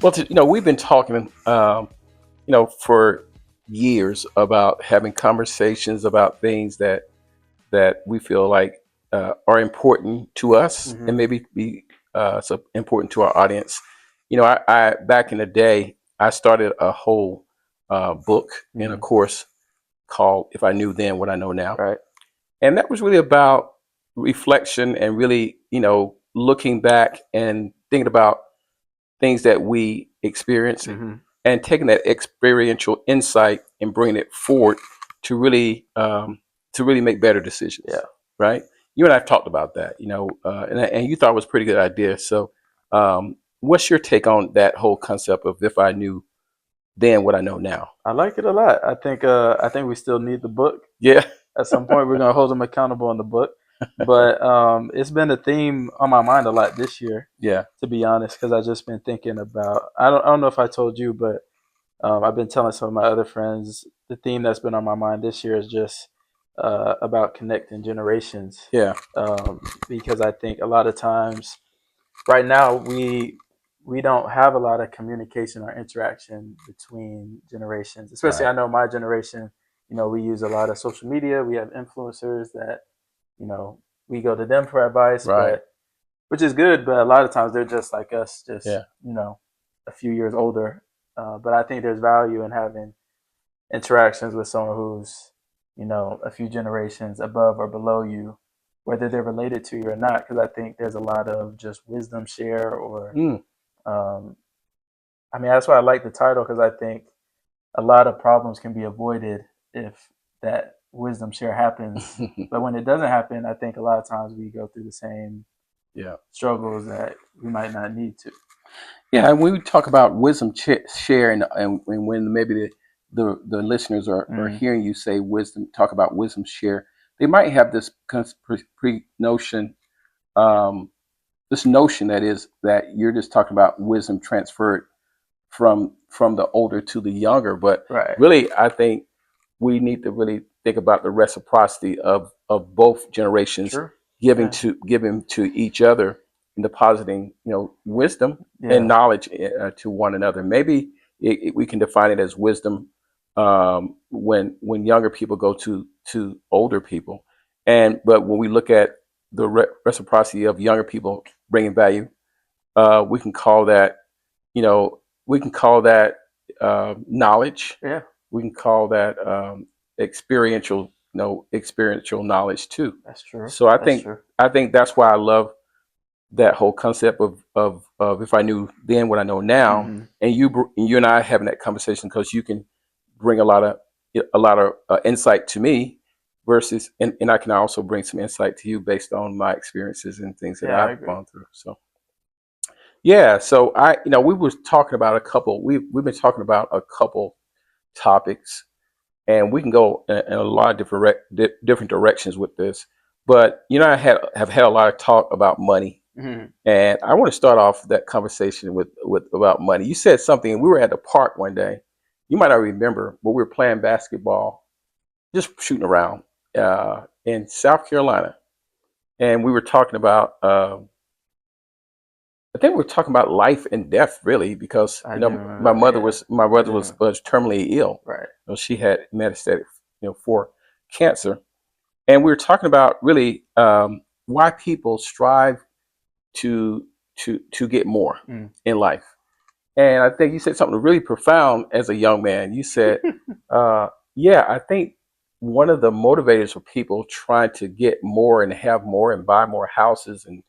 Well, we've been talking, for years about having conversations about things that we feel like are important to us and Hmm. maybe be so important to our audience. I back in the day, I started a whole book and a Hmm. course called "If I Knew Then What I Know Now," Right. and that was really about reflection and really, looking back and thinking about things that we experience Hmm. and taking that experiential insight and bringing it forward to really make better decisions, Yeah. right? You and I have talked about that, and you thought it was a pretty good idea. So, what's your take on that whole concept of if I knew then what I know now? I like it a lot. I think we still need the book. Yeah, At some point, we're gonna hold them accountable in the book. But it's been a theme on my mind a lot this year, yeah, to be honest, because I've just been thinking about. I don't know if I told you, but I've been telling some of my other friends the theme that's been on my mind this year is just about connecting generations. yeah, Because I think a lot of times right now we don't have a lot of communication or interaction between generations. Especially, right, I know my generation. We use a lot of social media. We have influencers that we go to them for advice, right, but which is good. But a lot of times they're just like us, just yeah, a few years older. But I think there's value in having interactions with someone who's a few generations above or below you, whether they're related to you or not, because I think there's a lot of just wisdom share or mm. um, I mean, that's why I like the title, because I think a lot of problems can be avoided if that wisdom share happens. But when it doesn't happen, I think a lot of times we go through the same Yeah. struggles that we might not need to. Yeah, and when we talk about wisdom share, and when maybe the listeners are Mm, hearing you say wisdom, talk about wisdom share, they might have this notion, um, this notion that is that you're just talking about wisdom transferred from the older to the younger. But right. really, I think we need to really think about the reciprocity of both generations True. Yeah. giving to each other and depositing wisdom and Yeah. knowledge to one another. Maybe we can define it as wisdom when younger people go to older people, and but when we look at the reciprocity of younger people bringing value, we can call that you know, we can call that knowledge. Yeah. We can call that experiential, experiential knowledge too. That's true. So I That's think true. I think that's why I love that whole concept of if I knew then what I know now, Hmm. and you and I having that conversation because you can bring a lot of insight to me versus and I can also bring some insight to you based on my experiences and things that Yeah, I I've agree. gone through. So yeah, so we was talking about a couple. We've been talking about a couple topics, and we can go in a lot of different directions with this. But have had a lot of talk about money, Hmm. and I want to start off that conversation with about money. You said something. We were at the park one day. You might not remember, but we were playing basketball, just shooting around in South Carolina, and we were talking about. I think we're talking about life and death, really, because I do my remember that. mother Yeah. was my mother Yeah. was terminally ill. Right. She had metastatic, for cancer, and we were talking about really why people strive to to get more Mm. in life. And I think you said something really profound as a young man. You said, "Yeah, I think one of the motivators for people trying to get more and have more and buy more houses and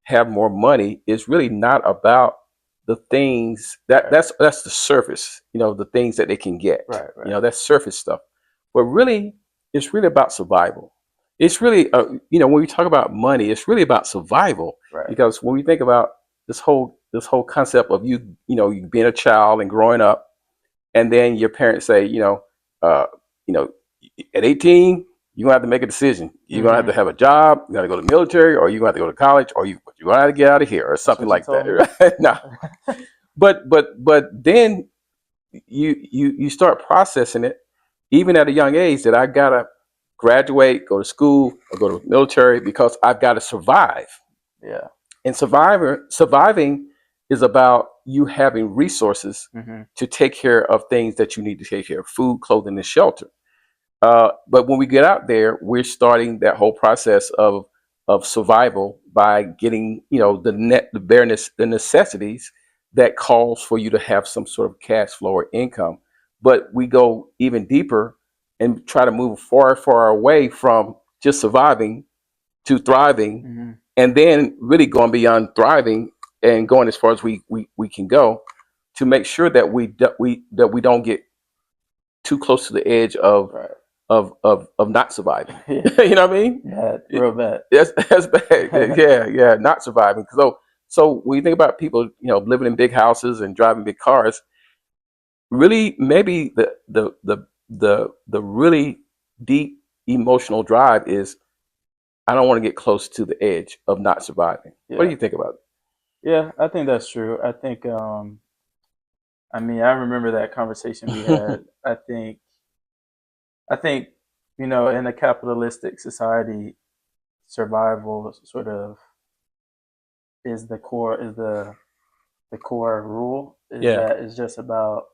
have more money is really not about the things that Right. that's the surface, the things that they can get, Right. Right. that's surface stuff. But really, it's really about survival. It's really, when we talk about money, it's really about survival Right. because when we think about this whole concept of you being a child and growing up, and then your parents say, you know, at 18, you're gonna have to make a decision. You're gonna have Hmm. to have a job. You got to go to the military, or you're gonna have to go to college, or you're gonna have to get out of here, or That's something what you like that. told me. Right? No, but then you start processing it, even at a young age, that I gotta graduate, go to school, or go to the military because I've got to survive. Yeah. And surviving is about you having resources Mm-hmm. to take care of things that you need to take care of: food, clothing, and shelter. But when we get out there, we're starting that whole process of survival by getting, the bareness, the necessities that calls for you to have some sort of cash flow or income. But we go even deeper and try to move far, far away from just surviving to thriving, Mm-hmm. and then really going beyond thriving and going as far as we can go to make sure that we don't get too close to the edge of Right. not surviving. Yeah. You know what I mean? Bad. Real bad. That's bad. Yeah, not surviving. So when you think about people, living in big houses and driving big cars, really maybe the really deep emotional drive is, I don't want to get close to the edge of not surviving. What do Yeah. you think about Yeah. I think that's true. I think. I mean, I remember that conversation we it? had. I think, in a capitalistic society, survival sort of is the core rule. Is Yeah, that it's just about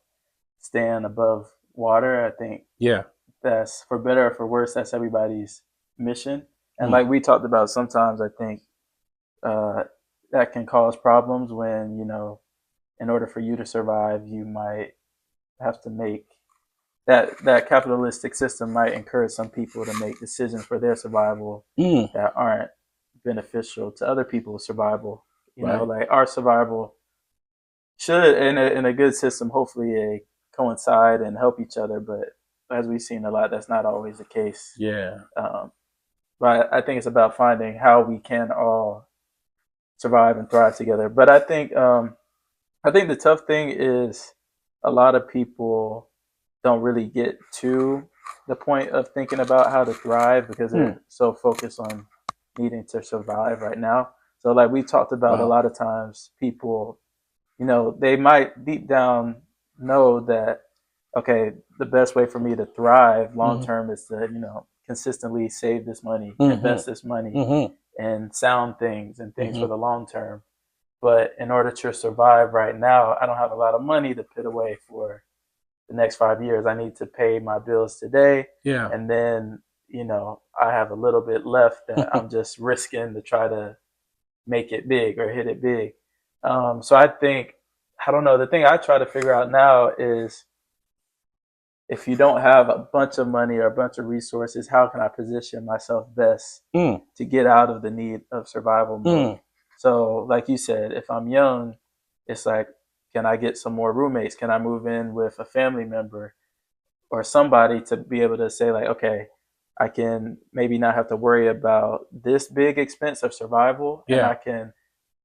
staying above water. I think yeah. that's for better or for worse. That's everybody's mission. And Mm. like we talked about, sometimes I think uh, that can cause problems when in order for you to survive, you might have to make that capitalistic system might encourage some people to make decisions for their survival Mm. that aren't beneficial to other people's survival. Right. Like our survival should, in a good system, hopefully coincide and help each other. But as we've seen a lot, that's not always the case. Yeah. Um, but I think it's about finding how we can all survive and thrive together. But I think the tough thing is a lot of people don't really get to the point of thinking about how to thrive because Mm. they're so focused on needing to survive right now. So like we talked about, a Wow. lot of times people, they might deep down know that, okay, the best way for me to thrive long Mm-hmm. term is to, consistently save this money, Mm-hmm. invest this money Mm-hmm. in sound things and things Mm-hmm. for the long term. But in order to survive right now, I don't have a lot of money to put away for the next 5 years. I need to pay my bills today. Yeah. And then, I have a little bit left that I'm just risking to try to make it big or hit it big. So I think, I don't know, the thing I try to figure out now is, if you don't have a bunch of money or a bunch of resources, how can I position myself best Mm. to get out of the need of survival mode? Mm. So, like you said, if I'm young, it's like, can I get some more roommates? Can I move in with a family member or somebody to be able to say, like, okay, I can maybe not have to worry about this big expense of survival, and Yeah. I can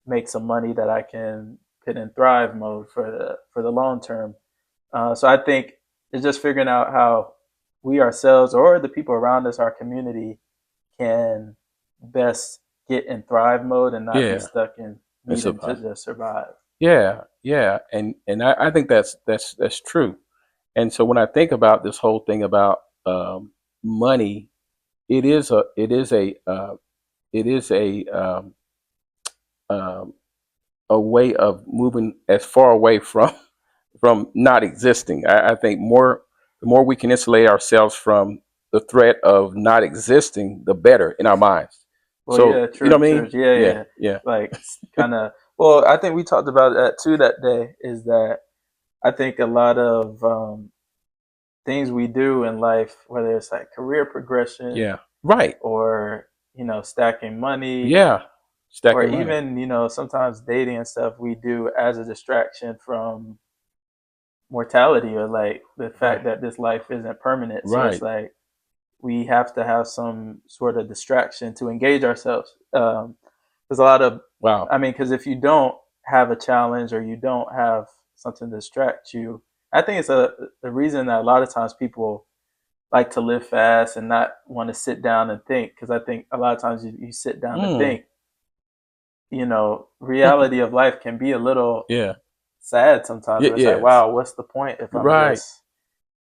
make some money that I can put in thrive mode for the long term. So I think it's just figuring out how we ourselves or the people around us, our community, can best get in thrive mode and not be Yeah. stuck in It's needing to survival. just survive. Yeah. Yeah. And I think that's true. And so when I think about this whole thing about money, it is a it is a it is um, a way of moving as far away from not existing. I think the more we can insulate ourselves from the threat of not existing, the better in our minds. Well, So yeah, you know true, what I true. mean? Yeah, Yeah, yeah. yeah, Like, kind of. Well, I think we talked about that too that day. Is that I think a lot of things we do in life, whether it's like career progression yeah. Right. or stacking money, Yeah. or Stacking money. even sometimes dating and stuff, we do as a distraction from mortality, or like the fact Right. that this life isn't permanent. So it's Right. like we have to have some sort of distraction to engage ourselves. There's a lot of, Wow. I mean, because if you don't have a challenge or you don't have something to distract you, I think it's the reason that a lot of times people like to live fast and not want to sit down and think. Because I think a lot of times you sit down and Mm. think, reality of life can be a little Yeah. sad sometimes, where it's like, Yes. wow, what's the point if Right.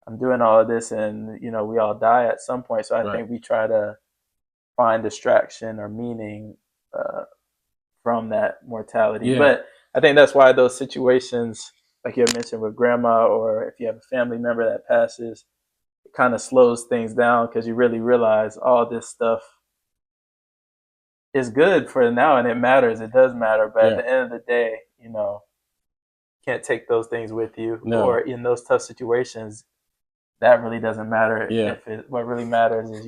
I'm doing all of this and we all die at some point. So I Right. think we try to find distraction or meaning uh, from that mortality. Yeah. But I think that's why those situations, like you had mentioned with grandma, or if you have a family member that passes, it kind of slows things down because you really realize all this stuff is good for now and it matters. It does matter. But at Yeah. the end of the day, can't take those things with you. Or No. in those tough situations, that really doesn't matter. Yeah. If it, what really matters is,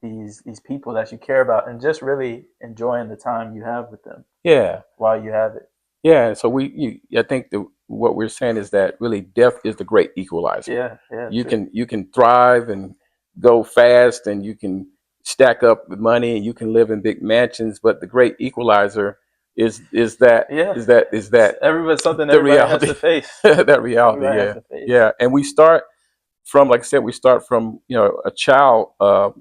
these people that you care about and just really enjoying the time you have with them Yeah. while you have it. Yeah. So I think what we're saying is that really death is the great equalizer. Yeah, yeah, You true. can thrive and go fast, and you can stack up money, and you can live in big mansions. But the great equalizer is that Yeah, is it's that something the everybody has reality, to face. that reality. Everybody has Yeah. to face. Yeah. And we start from, like I said, we start from a child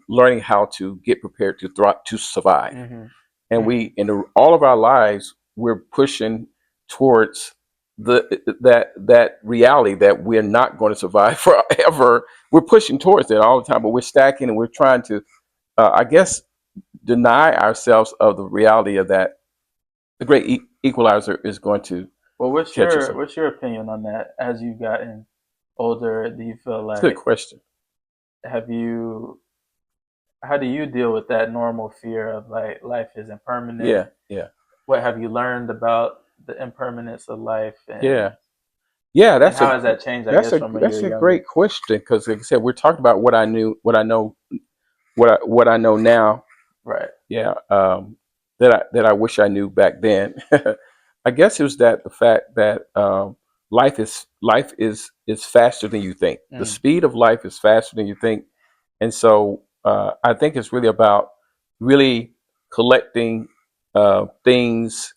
learning how to get prepared to thrive, to survive. Mm-hmm. And Mm-hmm. all of our lives we're pushing towards that reality that we're not going to survive forever. We're pushing towards it all the time, but we're stacking and we're trying to I guess deny ourselves of the reality of that the great equalizer is going to Well, catch us. what's your opinion on that? As you've gotten older, do you feel It's a good like question. have you how do you deal with that normal fear of like life is impermanent? Yeah. Yeah. What have you learned about the impermanence of life, Yeah. Yeah, and how has that changed, I guess, from when you were that's a younger? great question, because, like I said, we're talking about what I knew, what I know, what I know now. Right. Yeah, that I wish I knew back then. I guess it was that the fact that life is faster than you think. The Mm. speed of life is faster than you think, and so I think it's really about really collecting things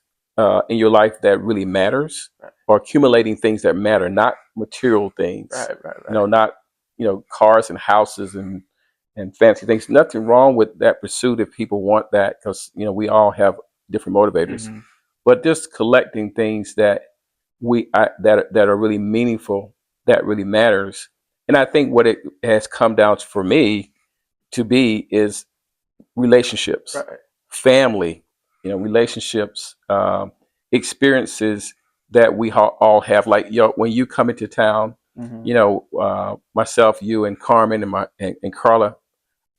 in your life that really matters, Right. or accumulating things that matter, not material things. Right. Right. Right. Not cars and houses and fancy things. Nothing wrong with that pursuit if people want that, because we all have different motivators. Mm-hmm. But just collecting things that that are really meaningful, that really matters. And I think what it has come down to, for me, to be is relationships, Right. family, relationships, experiences that we all have. Like, when you come into town, Mm-hmm. myself, you, and Carmen, and Carla,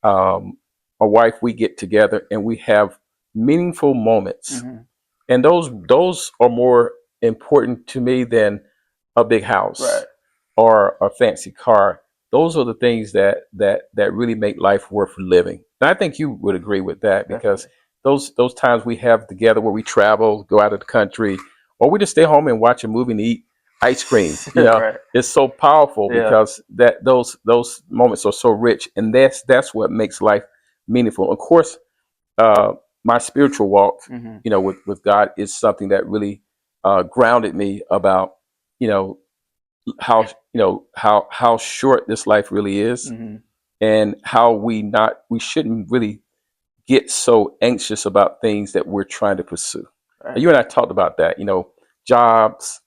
my wife, we get together and we have meaningful moments, Mm-hmm. and those are more important to me than a big Right. house or a fancy car. Those are the things that really make life worth living. And I think you would agree with that, because Definitely. those times we have together where we travel, go out of the country, or we just stay home and watch a movie and eat ice cream. Right. It's so powerful, Yeah. because that those moments are so rich, and that's what makes life meaningful. Of course, uh, my spiritual walk, Mm-hmm. with God, is something that really grounded me about, you know, how short this life really is, Mm-hmm. and how we shouldn't really get so anxious about things that we're trying to pursue. Right. You and I talked about that, jobs,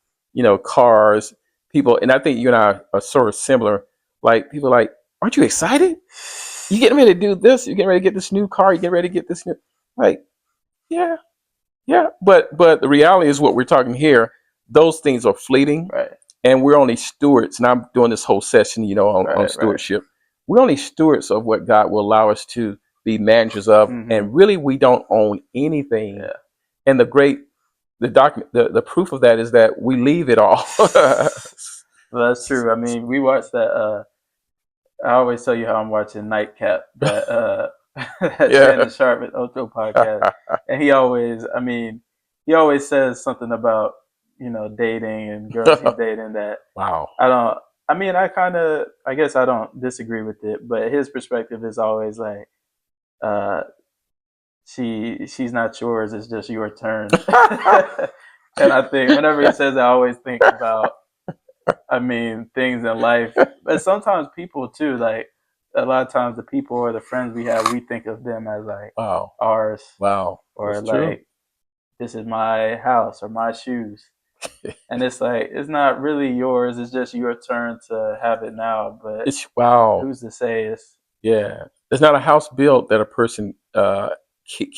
cars, people, and I think you and I are sort of similar. Like, people are like, aren't you excited? You getting ready to do this? You getting ready to get this new car? You getting ready to get this new? Like, yeah, yeah. But the reality is, what we're talking here, those things are fleeting, Right. and we're only stewards. And I'm doing this whole session, on Right. Right. stewardship. We're only stewards of what God will allow us to be managers of, Mm-hmm. and really, we don't own anything. Yeah. And the document, the proof of that is that we leave it all. Well, that's true. I mean, we watched that. I always tell you how I'm watching Nightcap, that Yeah. Shannon Sharp at Ocho podcast, and he always says something about dating and girls he's dating that Wow. I don't. I mean, I guess I don't disagree with it, but his perspective is always like, uh, she's not yours; it's just your turn. And I think whenever he says, I always think about, things in life, but sometimes people too. Like a lot of times, the people or the friends we have, we think of them as like Wow. ours, Wow. or That's true. like this is my house or my shoes, and it's like it's not really yours. It's just your turn to have it now. But Wow. who's to say it's Yeah. There's not a house built that a person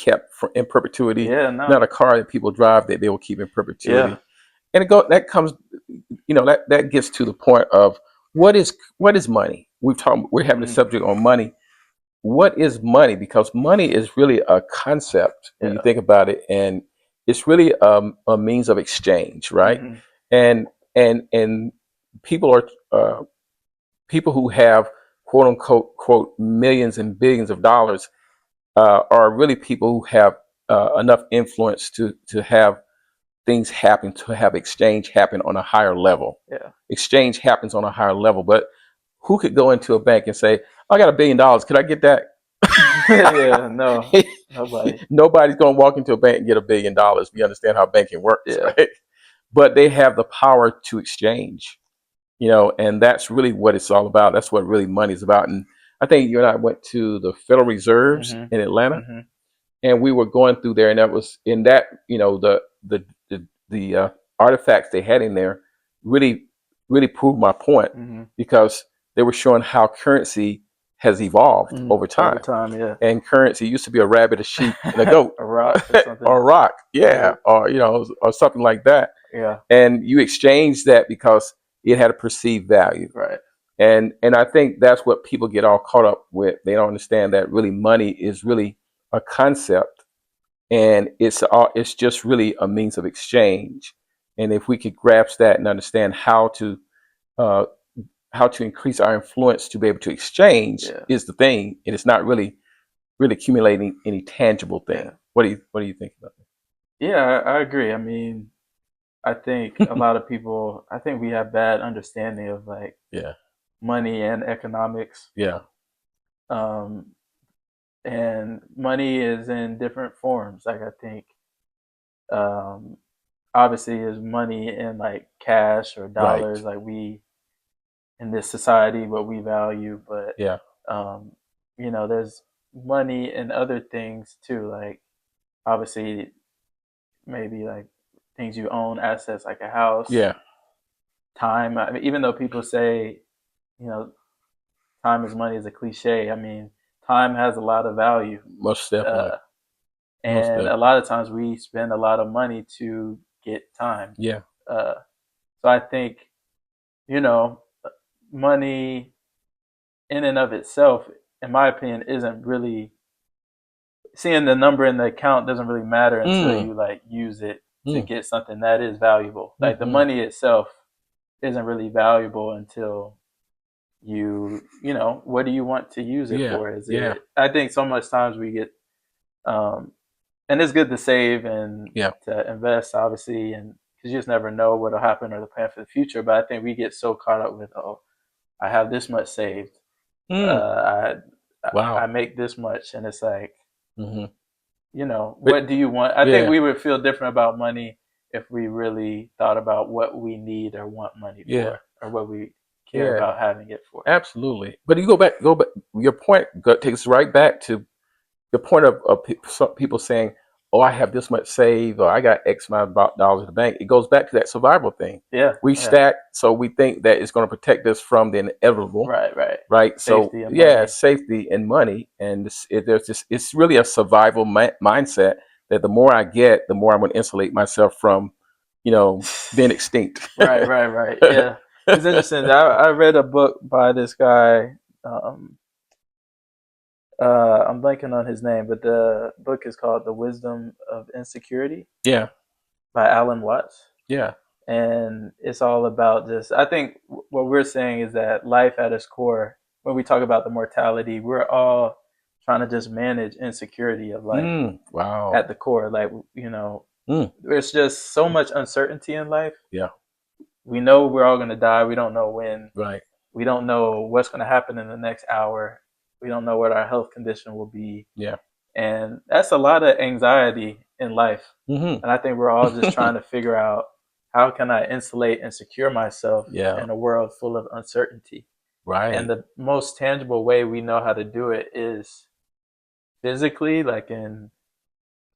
kept in perpetuity. Yeah, no. Not a car that people drive that they will keep in Yeah. perpetuity. And that comes, that gets to the point of what is money. We're having a Mhm. subject on money. What is money? Because money is really a concept when you Yeah. think about it, and it's really a means of exchange, right? Mhm. And and people are people who have quote unquote quote millions and billions of dollars are really people who have enough influence to have things happen, to have exchange happen on a higher level. Yeah. Exchange happens on a higher level, but who could go into a bank and say, "I got $1 billion. Could I get that?" Yeah, no. Nobody. Nobody's going to walk into a bank and get $1 billion. We understand how banking works, Yeah. right? But they have the power to exchange, and that's really what it's all about. That's what really money is about. And I think you and I went to the Federal Reserves Mhm. in Atlanta, Mhm. and we were going through there, and that was in that, the artifacts they had in there really really proved my point, Mhm. because they were showing how currency has evolved Mhm. over Over time. time, yeah. And currency used to be a rabbit, a sheep, and a goat, A rock or something. or a rock, Yeah. yeah, or or something like that. Yeah. And you exchange that because it had a perceived value. Right. And I think that's what people get all caught up with. They don't understand that really money is really a concept, and it's just really a means of exchange. And if we could grasp that and understand uh, how to increase our influence to be able to exchange Yeah. is the thing. It is not really accumulating any tangible thing. Yeah. What do you think about Yeah, I agree. I mean, I think a lot of people, I think we have bad understanding of like that? Yeah, money and economics. yeah, Um, and money is in different forms. Like I think, um, obviously, is money in like cash or right, dollars, like we in this society what we value. But yeah, um, there's money in other things too. Like obviously, maybe like things you own, assets like a house, yeah, time. I mean, even though people say, you know, time is money is a cliche. I mean, time has a lot of value. most definitely, Uh, most and a definitely, lot of times we spend a lot of money to get time. yeah, Uh, so I think, you know, money in and of itself, in my opinion, isn't really seeing the number in the account doesn't really matter until mm, you like use it to mm, get something that is valuable. Like the mm-hmm. money itself isn't really valuable until what do you want to use it Yeah, for? Is yeah, it? I think so much times we get, um, and it's good to save and yeah, to invest, obviously, and because you just never know what'll happen or the plan for the future. But I think we get so caught up with, oh, I have this much saved, mm, uh, I wow, make this much, and it's like, hmm, but what do you want? I think yeah, we would feel different about money if we really thought about what we need or want money yeah, for, or what we care yeah, about having it for. absolutely. But you go back. Your point takes us right back to the point of some people saying, "Oh, I have this much saved, or I got X amount of dollars in the bank." It goes back to that survival thing. Yeah, We yeah, stack, so we think that it's going to protect us from the inevitable, right, right. right? So Safety and yeah, money. safety and money, and there's just it's really a survival mindset that the more I get, the more I'm going to insulate myself from, being extinct. Right, right, right. Yeah, it's interesting. I read a book by this guy. Um, I'm blanking on his name, but the book is called "The Wisdom of Insecurity" Yeah, by Alan Watts, yeah, and it's all about just. I think what we're saying is that life at its core, when we talk about the mortality, we're all trying to just manage insecurity of life wow, at the core. Like mm, there's just so much uncertainty in life. yeah, We know we're all going to die. We don't know when. right, We don't know what's going to happen in the next hour. We don't know what our health condition will be. yeah, And that's a lot of anxiety in life. hmm, And I think we're all just trying to figure out how can I insulate and secure myself yeah, in a world full of uncertainty. And right, the most tangible way we know how to do it is physically, like in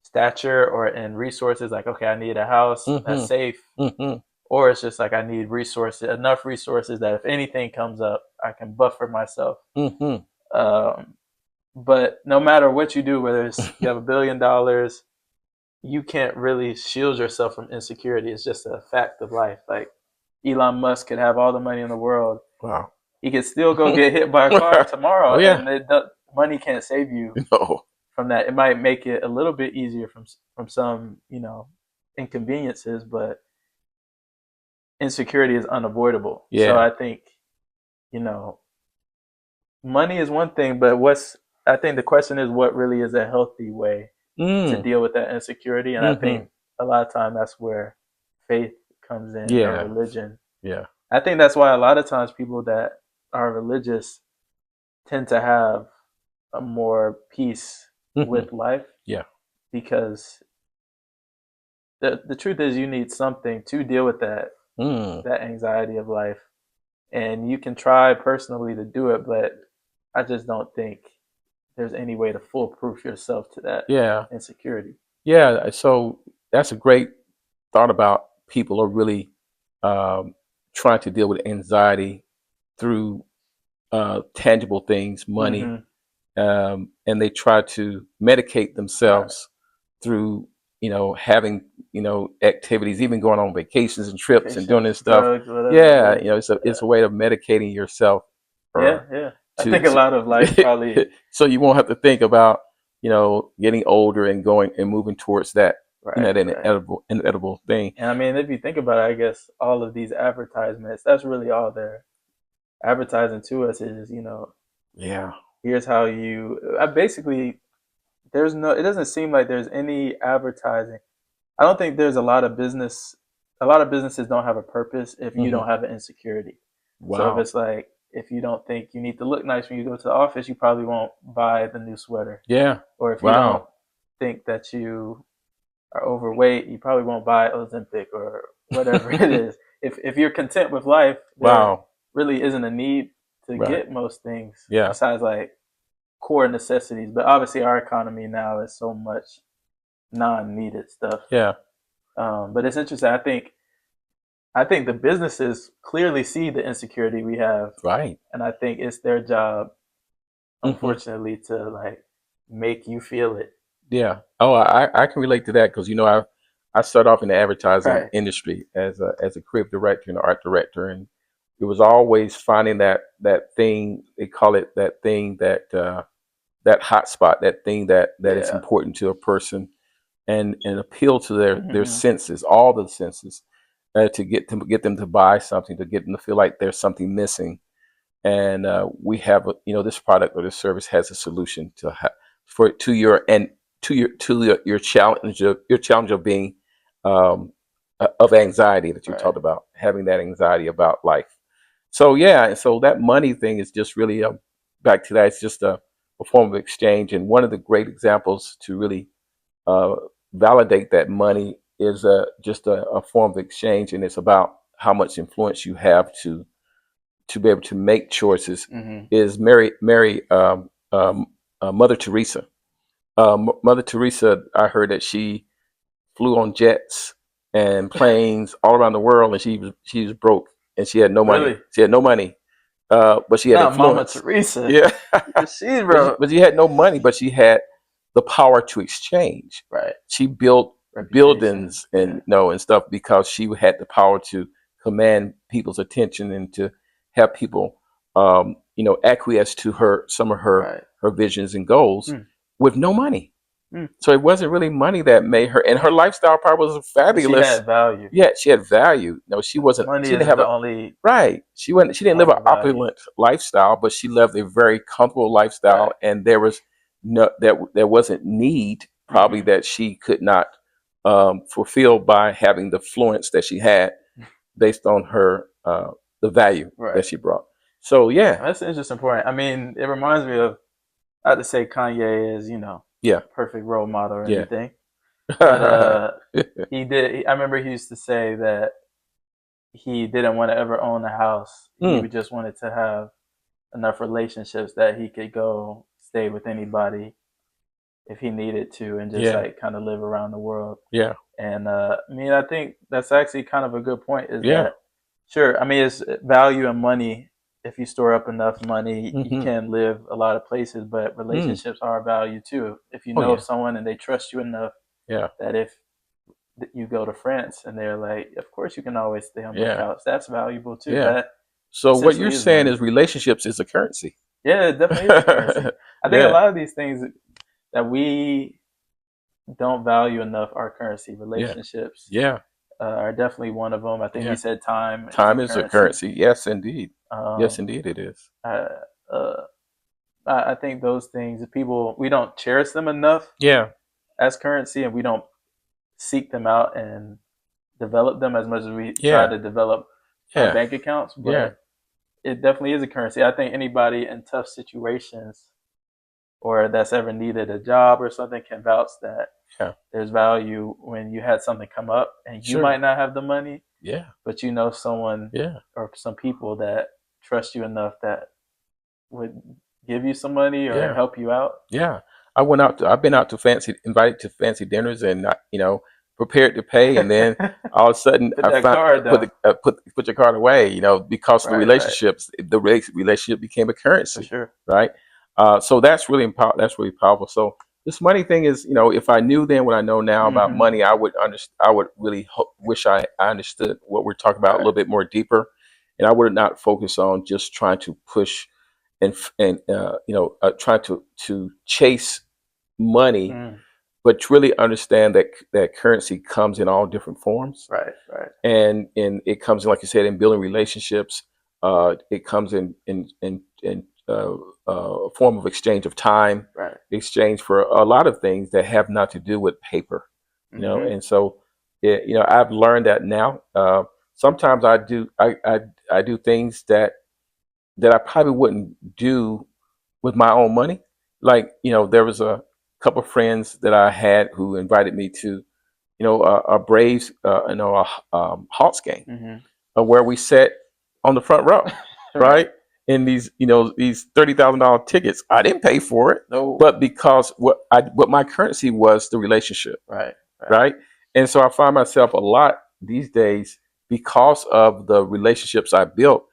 stature or in resources, like, okay, I need a house that's hmm, safe, hmm, or it's just like I need resources, enough resources that if anything comes up, I can buffer myself. hmm, Um, But no matter what you do, whether it's you have $1 billion, you can't really shield yourself from insecurity. It's just a fact of life. Like Elon Musk could have all the money in the world. Wow. He could still go get hit by a car tomorrow, Oh yeah. and money can't save you No. from that. It might make it a little bit easier from some inconveniences, but insecurity is unavoidable. So Yeah. I think you know money is one thing, but I think the question is what really is a healthy way to Mm. deal with that insecurity, and I Mm-hmm. think a lot of time that's where faith comes in or Yeah. religion. Yeah. I think that's why a lot of times people that are religious tend to have a more peace Mm-hmm. with life Yeah. because the truth is you need something to deal with Mm. that anxiety of life, and you can try personally to do it, but I just don't think there's any way to foolproof yourself to that Yeah. insecurity. Yeah. So that's a great thought about people are really um, trying to deal with anxiety through tangible things, money, Mm-hmm. and they try to medicate Right. themselves through having activities, even going on vacations and trips and doing Vacations, this stuff. drugs, whatever Yeah, it is. it's a way of medicating yourself, Yeah, or yeah. I to, think a lot of life probably so you won't have to think about getting older and going and moving towards that right, that right. inedible thing. And I mean, if you think about it, I guess all of these advertisements, that's really all they're advertising to us is, Yeah. here's how I basically, it doesn't seem like there's any advertising. I don't think there's a lot of businesses don't have a purpose if you Hmm. don't have an insecurity. So if Wow. it's like, if you don't think you need to look nice when you go to the office, you probably won't buy the new sweater. Yeah. Or if you don't Wow. think that you are overweight, you probably won't buy Ozempic or whatever it is. If you're content with life, there Wow. really isn't a need to Right. get most things Yeah. besides like core necessities. But obviously, our economy now is so much non-needed stuff. Yeah. But it's interesting. I think the businesses clearly see the insecurity we have, Right. and I think it's their job, Hmm. unfortunately, to like make you feel it. Yeah. Oh, I can relate to that because I started off in the advertising Right. industry as a creative director and art director, and it was always finding that thing, they call it, that thing, that hot spot, that thing that is Yeah. important to a person, and appeal to their Hmm. senses, all the senses, to get them to buy something, to get them to feel like there's something missing. And we have this product or this service has a solution for to your and to your challenge of being um, of anxiety that you Right. talked about, having that anxiety about life. So yeah, and so that money thing is just really back to that. It's just a form of exchange, and one of the great examples to really uh, validate that money is just a form of exchange, and it's about how much influence you have to be able to make choices. Hmm. Is Mother Teresa. Mother Teresa, I heard that she flew on jets and planes all around the world, and she was broke and she had no money. Really? She had no money, but she had Not Mama influence. Teresa. Yeah, She but she, wrote. but she had no money, but she had the power to exchange. Right. She built Reputation. buildings Yeah. and stuff because she had the power to command people's attention and to have people acquiesce to some of Right. her visions and goals Mm. with no money. Mm. So it wasn't really money that made her, and her lifestyle probably was But she fabulous. had value. Yeah, she had value. No, she wasn't. Money She didn't isn't have the a only right. She wasn't. She didn't live form an of value. opulent lifestyle, but she lived a very comfortable lifestyle, Right. and there was no that there wasn't need probably Hmm. that she could not fulfill by having the fluence that she had based on her the value Right. that she brought. So yeah, That's an interesting point. I mean, it reminds me of, not to say Kanye is, yeah, a perfect role model or yeah. anything, but he did. I remember he used to say that he didn't want to ever own a house. He Mm, would just wanted to have enough relationships that he could go stay with anybody if he needed to, and just yeah, like kind of live around the world. yeah, And I mean, I think that's actually kind of a good point. Is yeah. that sure? I mean, it's value and money if you store up enough money, you Mm-hmm. can live a lot of places. But Mm. relationships are value too. If you Oh know yeah. someone and they trust you enough Yeah. that if you go to France and they're like, of course you can always stay on my Yeah. couch. That's valuable too. Yeah. That So what you're essentially is saying is money. relationships is a currency. Yeah, it definitely is a currency. I think a Yeah. lot of these things that we don't value enough are currency. Yeah. Relationships Yeah. are definitely one of them. I think we Yeah. said time is a Time is a currency. currency. Yes, indeed. Yes, Um, indeed, it is. I, uh, I think those things, people, we don't cherish them enough Yeah. as currency, and we don't seek them out and develop them as much as we try Yeah. to develop our Yeah. bank accounts. Yeah. But it definitely is a currency. I think anybody in tough situations or that's ever needed a job or something can vouch that Yeah. there's value when you had something come up and you Sure. might not have the money, Yeah. but you know someone Yeah. or some people that trust you enough that would give you some money or Yeah. help you out. Yeah. I've been out to invited to fancy dinners and, prepared to pay. And then all of a sudden Put I that found, card down. put your card away, because the Right, right. relationships, relationship became a For currency. sure. Right. So that's really powerful. So this money thing is, if I knew then what I know now about Mm-hmm. money, I would really wish I understood what we're talking about a Right. little bit more deeper. And I would not focus on just trying to push and try to chase money, Mm. but to really understand that currency comes in all different forms, Right, right, and it comes in, like you said, in building relationships. It comes in a form of exchange of time, right. exchange for a lot of things that have not to do with paper, Mm-hmm. and so I've learned that now. Sometimes I do things that I probably wouldn't do with my own money. Like, there was a couple of friends that I had who invited me to, a Braves, Hawks game, Mm-hmm. where we sat on the front row, Right. right? In these $30,000 tickets, I didn't pay for it, No. but because what my currency was the relationship, Right, right. right? And so I find myself a lot these days because of the relationships I built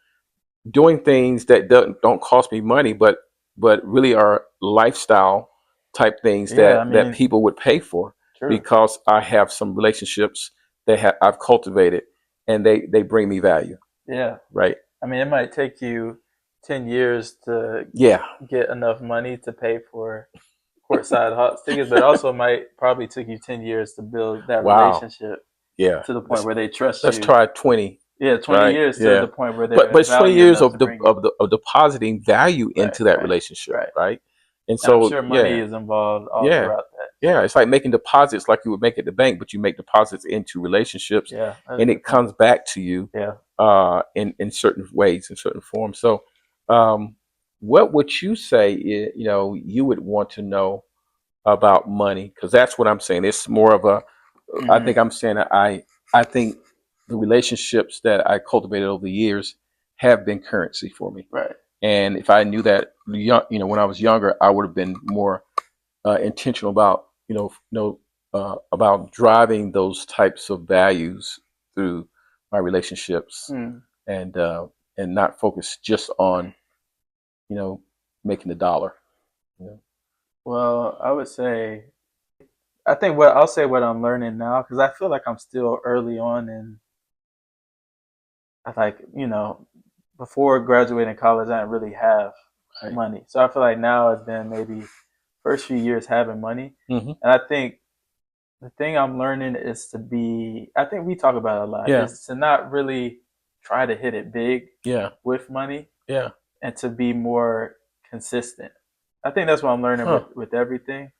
doing things that don't cost me money, but really are lifestyle type things Yeah, I that mean, people would pay for true. because I have some relationships I've cultivated, and they bring me value, Yeah. right? I mean, it might take you 10 years to Yeah, get enough money to pay for courtside Hawks tickets, but also might probably took you 10 years to build that wow, relationship yeah. to the point where they trust Let's you. try 20, Yeah, 20 right? years to Yeah, the point where but they're it's 20 value years enough of to the bring you. of the of depositing value Right, into that right, relationship, right. right? And And I'm so sure money yeah, is involved all yeah. throughout that. Yeah, it's like making deposits like you would make at the bank, but you make deposits into relationships, Yeah, that's a and good it point. comes back to you Yeah. in certain ways, in certain forms. So, what would you say? You would want to know about money, because that's what I'm saying. It's more of a. I Hmm. think I'm saying that I think the relationships that I cultivated over the years have been currency for me. Right. And if I knew that when I was younger, I would have been more intentional about about driving those types of values through my relationships, Mm. and not focus just on you know making the dollar. You know? Well, I would say, I think what I'll say what I'm learning now, because I feel like I'm still early on in, like, before graduating college, I didn't really have Right. money. So I feel like now it's been maybe first few years having money. Hmm. And I think the thing I'm learning is I think we talk about it a lot, Yeah. is to not really try to hit it big Yeah. with money Yeah. and to be more consistent. I think that's what I'm learning Huh. with everything.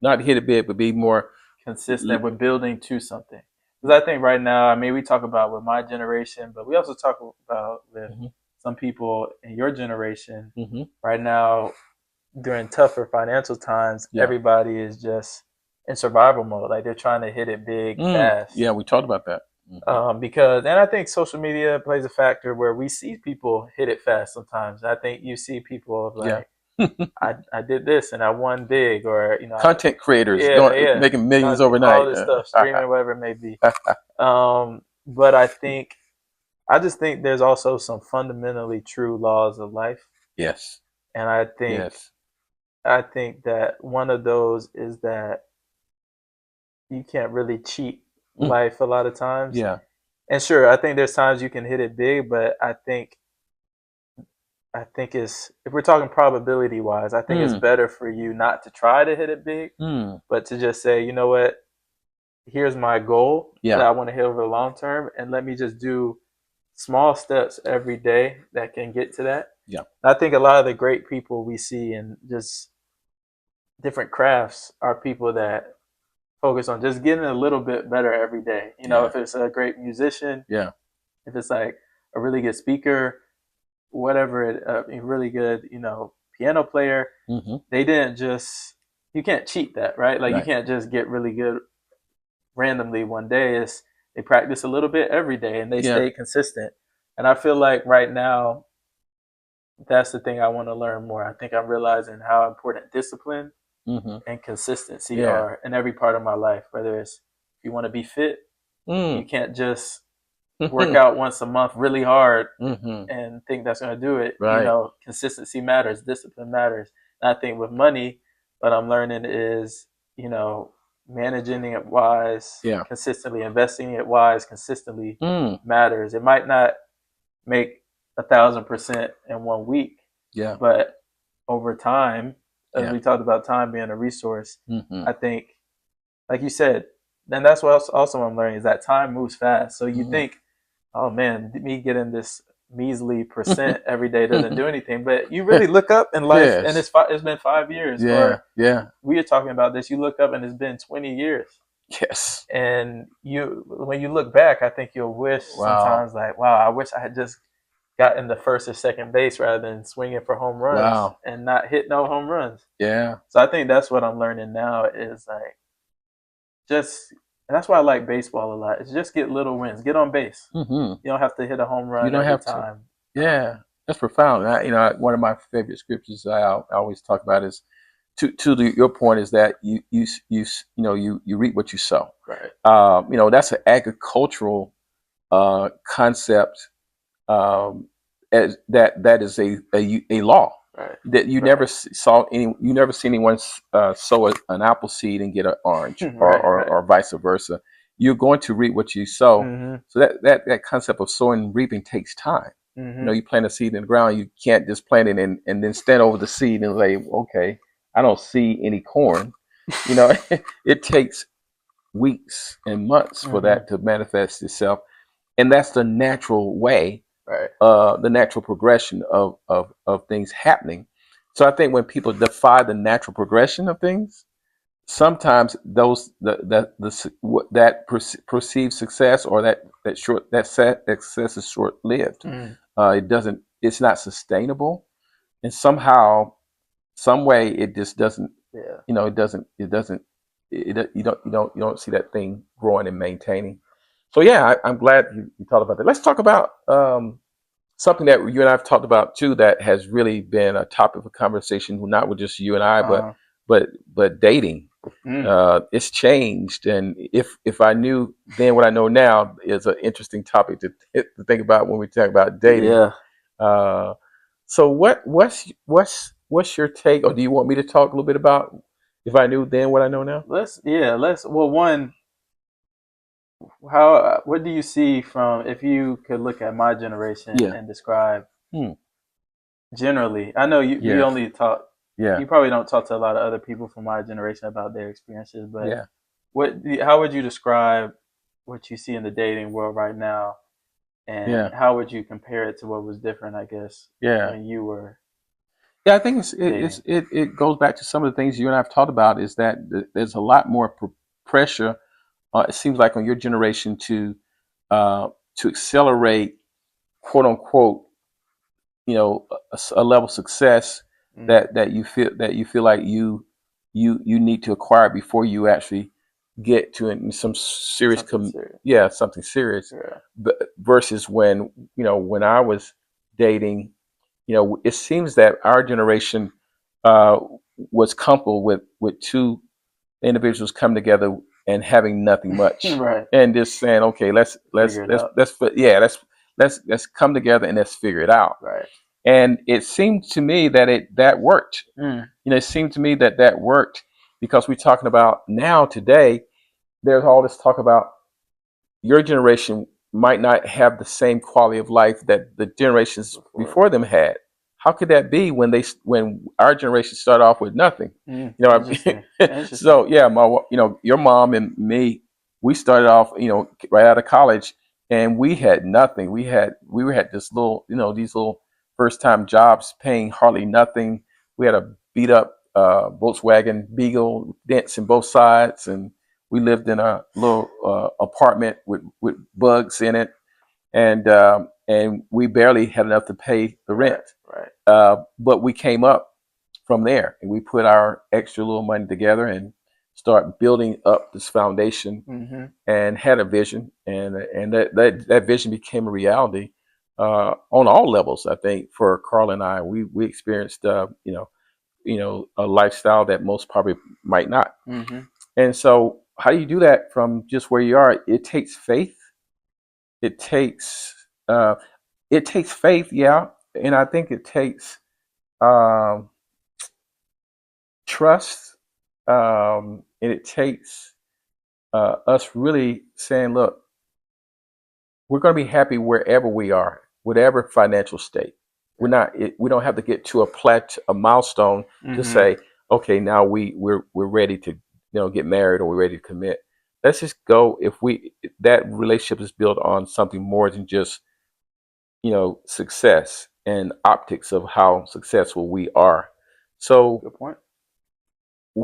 Not hit it big, but be more. Consistent with building to something. Because I think right now, I mean, we talk about with my generation, but we also talk about with Hmm. some people in your generation. Hmm. Right now, during tougher financial times, Yeah. everybody is just in survival mode. Like they're trying to hit it big fast. Yeah. We talked about that. Hmm. And I think social media plays a factor where we see people hit it fast sometimes. I think you see people of Yeah. like, I did this and I won big, or Content creators yeah, doing yeah, making millions content, all overnight. this stuff, streaming, whatever it may be. But I think I just think there's also some fundamentally true laws of life, Yes. and Yes. I think that one of those is that you can't really cheat Mm. life a lot of times. Yeah. And sure, I think there's times you can hit it big, but I think it's if we're talking probability wise, I think it's Mm. better for you not to try to hit it big, Mm. but to just say, you know what, here's my goal that Yeah. I want to hit over the long term, and let me just do small steps every day that can get to that. Yeah. I think a lot of the great people we see in just different crafts are people that focus on just getting a little bit better every day. You know, Yeah. if it's a great musician, Yeah. if it's like a really good speaker, whatever it, a really good, piano player, Mm-hmm. they didn't just, you can't cheat that, right? Like you Right. can't just get really good randomly one day. It's, they practice a little bit every day and they Yeah. stay consistent. And I feel like right now, that's the thing I want to learn more. I think I'm realizing how important discipline Mm-hmm. and consistency Yeah. are in every part of my life. Whether it's if you want to be fit, you Mm. can't just work out once a month really hard Mm-hmm. and think that's going to do it. Right. Consistency matters, discipline matters. And I think with money, what I'm learning is, you know, managing it wise, Yeah. consistently investing it wise, consistently Mm. matters. It might not make 1,000% in one week, Yeah. but over time, as Yeah. we talked about time being a resource, Mm-hmm. I think, like you said, and that's what also I'm learning is that time moves fast. So you Mm-hmm. think, oh man, me getting this measly percent every day doesn't do anything, but you really look up in life, and Yes. it's been 5 years, Yeah. or Yeah. we are talking about this. You look up and it's been 20 years, Yes. and you when you look back, I think you'll wish Wow. sometimes like, wow, I wish I had just gotten the first or second base rather than swinging for home runs Wow. and not hit no home runs. Yeah. So I think that's what I'm learning now is like just, and that's why I like baseball a lot. Is just get little wins, get on base. Mm-hmm. You don't have to hit a home You run don't every have to. time. Yeah. That's profound. One of my favorite scriptures I always talk about is your point is that you reap what you sow. Right. That's an agricultural concept, as that is a law Right. that you never Right. saw any you never see anyone sow an apple seed and get an orange, or, Right. or Right. or vice versa. You're going to reap what you sow. Mm-hmm. So that concept of sowing and reaping takes time. Mm-hmm. You plant a seed in the ground. You can't just plant it and then stand over the seed and say, okay, I don't see any corn. you know it takes weeks and months for Mm-hmm. that to manifest itself, and that's the natural way, Right. the natural progression of things happening. So I think when people defy the natural progression of things, sometimes those perceived success, or that success is short lived. Mm-hmm. It doesn't. It's not sustainable, and somehow, some way, it just doesn't. Yeah. It doesn't. It doesn't. You don't see that thing growing and maintaining. So yeah, I'm glad you talked about that. Let's talk about something that you and I have talked about too, that has really been a topic of conversation, not with just you and I, but Uh-huh. dating. Mm. It's changed, and if I knew then what I know now, is an interesting topic to think about when we talk about dating. Yeah. Uh, so what's your take, or do you want me to talk a little bit about if I knew then what I know now? Let's well, one, how what do you see from, if you could look at my generation Yeah. and describe Hmm. generally, I know we Yeah. only talk, Yeah. you probably don't talk to a lot of other people from my generation about their experiences, but Yeah. how would you describe what you see in the dating world right now, and Yeah. how would you compare it to what was different, I guess, Yeah. when you were Yeah, I think dating? it goes back to some of the things you and I have talked about. Is that there's a lot more pressure. It seems like on your generation uh, to accelerate, quote unquote, a level of success Mm, that you feel like you need to acquire before you actually get to some serious something serious. yeah, something serious. Yeah. But versus when I was dating, it seems that our generation uh, was comfortable with two individuals coming together and having nothing much, Right. and just saying, okay, let's let's Figure it let's out. let's yeah, let's come together and let's figure it out. Right. And it seemed to me that that worked. Mm. It seemed to me that that worked because we're talking about now today. There's all this talk about your generation might not have the same quality of life that the generations before them had. How could that be when our generation started off with nothing? Interesting. So yeah, your mom and me, we started off, right out of college, and we had nothing. We had this little, these little first time jobs paying hardly nothing. We had a beat up Volkswagen Beetle, dents in both sides, and we lived in a little apartment with bugs in it, and we barely had enough to pay the rent. Right. But we came up from there, and we put our extra little money together and start building up this foundation, and had a vision, and that vision became a reality on all levels. I think for Carl and I, we experienced a lifestyle that most probably might not. And so, how do you do that from just where you are? It takes faith. It takes uh, it takes faith, yeah, and I think it takes um, trust, and it takes us really saying, "Look, we're going to be happy wherever we are, whatever financial state. We're not. We don't have to get to a milestone to say, okay, now we're ready to get married or we're ready to commit. Let's just go. If that relationship is built on something more than just success and optics of how successful we are. So, good point.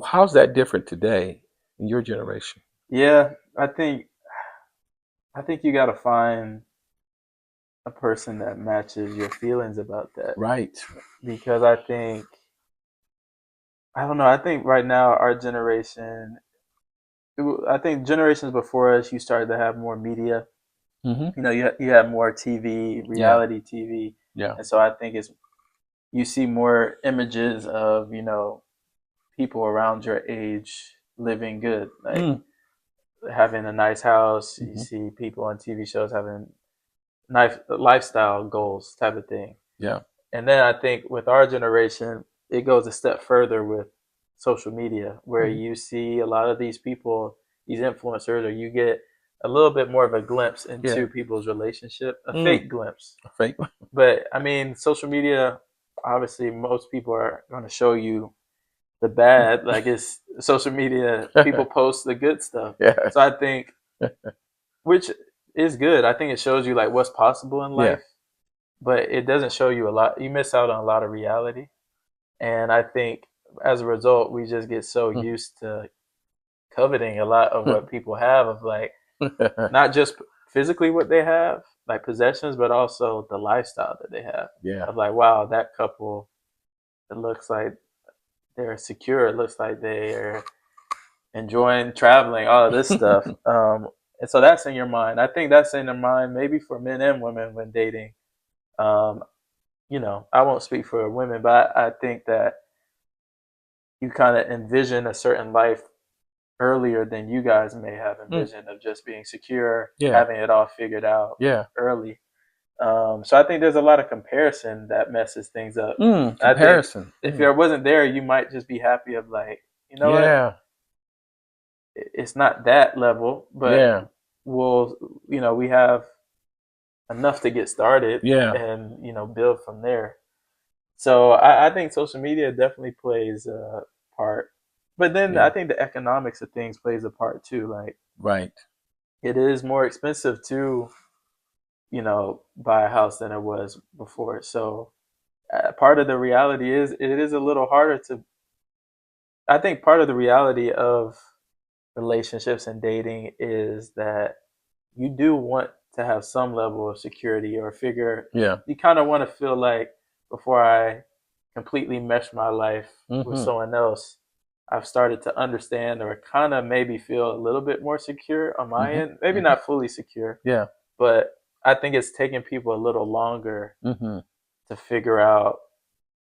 How's that different today in your generation? Yeah, I think you got to find a person that matches your feelings about that. Right. Because I don't know. I think right now our generation, I think generations before us, you started to have more media. Mm-hmm. You have more TV, Yeah. reality TV, Yeah. and so I think you see more images of people around your age living good, like having a nice house. You see people on TV shows having nice lifestyle goals, type of thing. Yeah. And then I think with our generation, it goes a step further with social media, where you see a lot of these people, these influencers, or you get a little bit more of a glimpse into people's relationship, a fake glimpse. A fake. But I mean, social media, obviously, most people are going to show you the bad. Like, it's social media, people post the good stuff. Yeah. So I think, which is good, I think it shows you like what's possible in life, but it doesn't show you a lot. You miss out on a lot of reality. And I think as a result, we just get so used to coveting a lot of what people have, of like not just physically what they have, like possessions, but also the lifestyle that they have. Yeah. Of like, wow, that couple, it looks like they're secure. It looks like they are enjoying traveling, all of this stuff. And so that's in your mind. I think that's in their mind, maybe for men and women when dating. Um, I won't speak for women, but I think that you kind of envision a certain life earlier than you guys may have envisioned, of just being secure, having it all figured out early. So I think there's a lot of comparison that messes things up. Comparison. I think if it wasn't there, you might just be happy of like, what? It's not that level, but we have enough to get started, and build from there. So I think social media definitely plays a part, but then I think the economics of things plays a part too. Like, right, it is more expensive to buy a house than it was before. So part of the reality is it is a little harder to. I think part of the reality of relationships and dating is that you do want to have some level of security, or figure. You kind of want to feel like, before I completely mesh my life with someone else, I've started to understand, or kind of maybe feel a little bit more secure on my end. Maybe not fully secure. But I think it's taking people a little longer to figure out,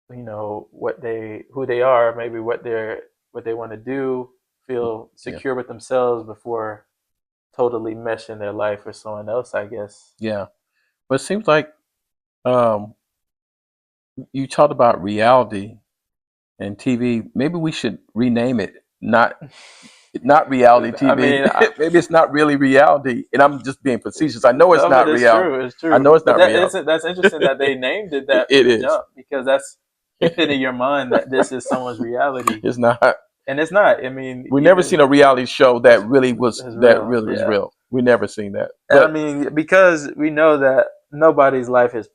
who they are, maybe what they want to do, feel secure with themselves before totally meshing their life with someone else, I guess. Yeah. But it seems like um, you talked about reality and TV. Maybe we should rename it. Not reality I TV. mean, Maybe it's not really reality. And I'm just being facetious. I know it's no, but not it's reality. true. It's I true. know it's But not reality. that's interesting that they named it that It from the is. jump because that's it fit in your mind that this is someone's reality, It's not. and it's not. I mean, We never even seen a reality show it's, it's that real. really was Yeah, real. We never seen that. and I But mean because we know that nobody's life is.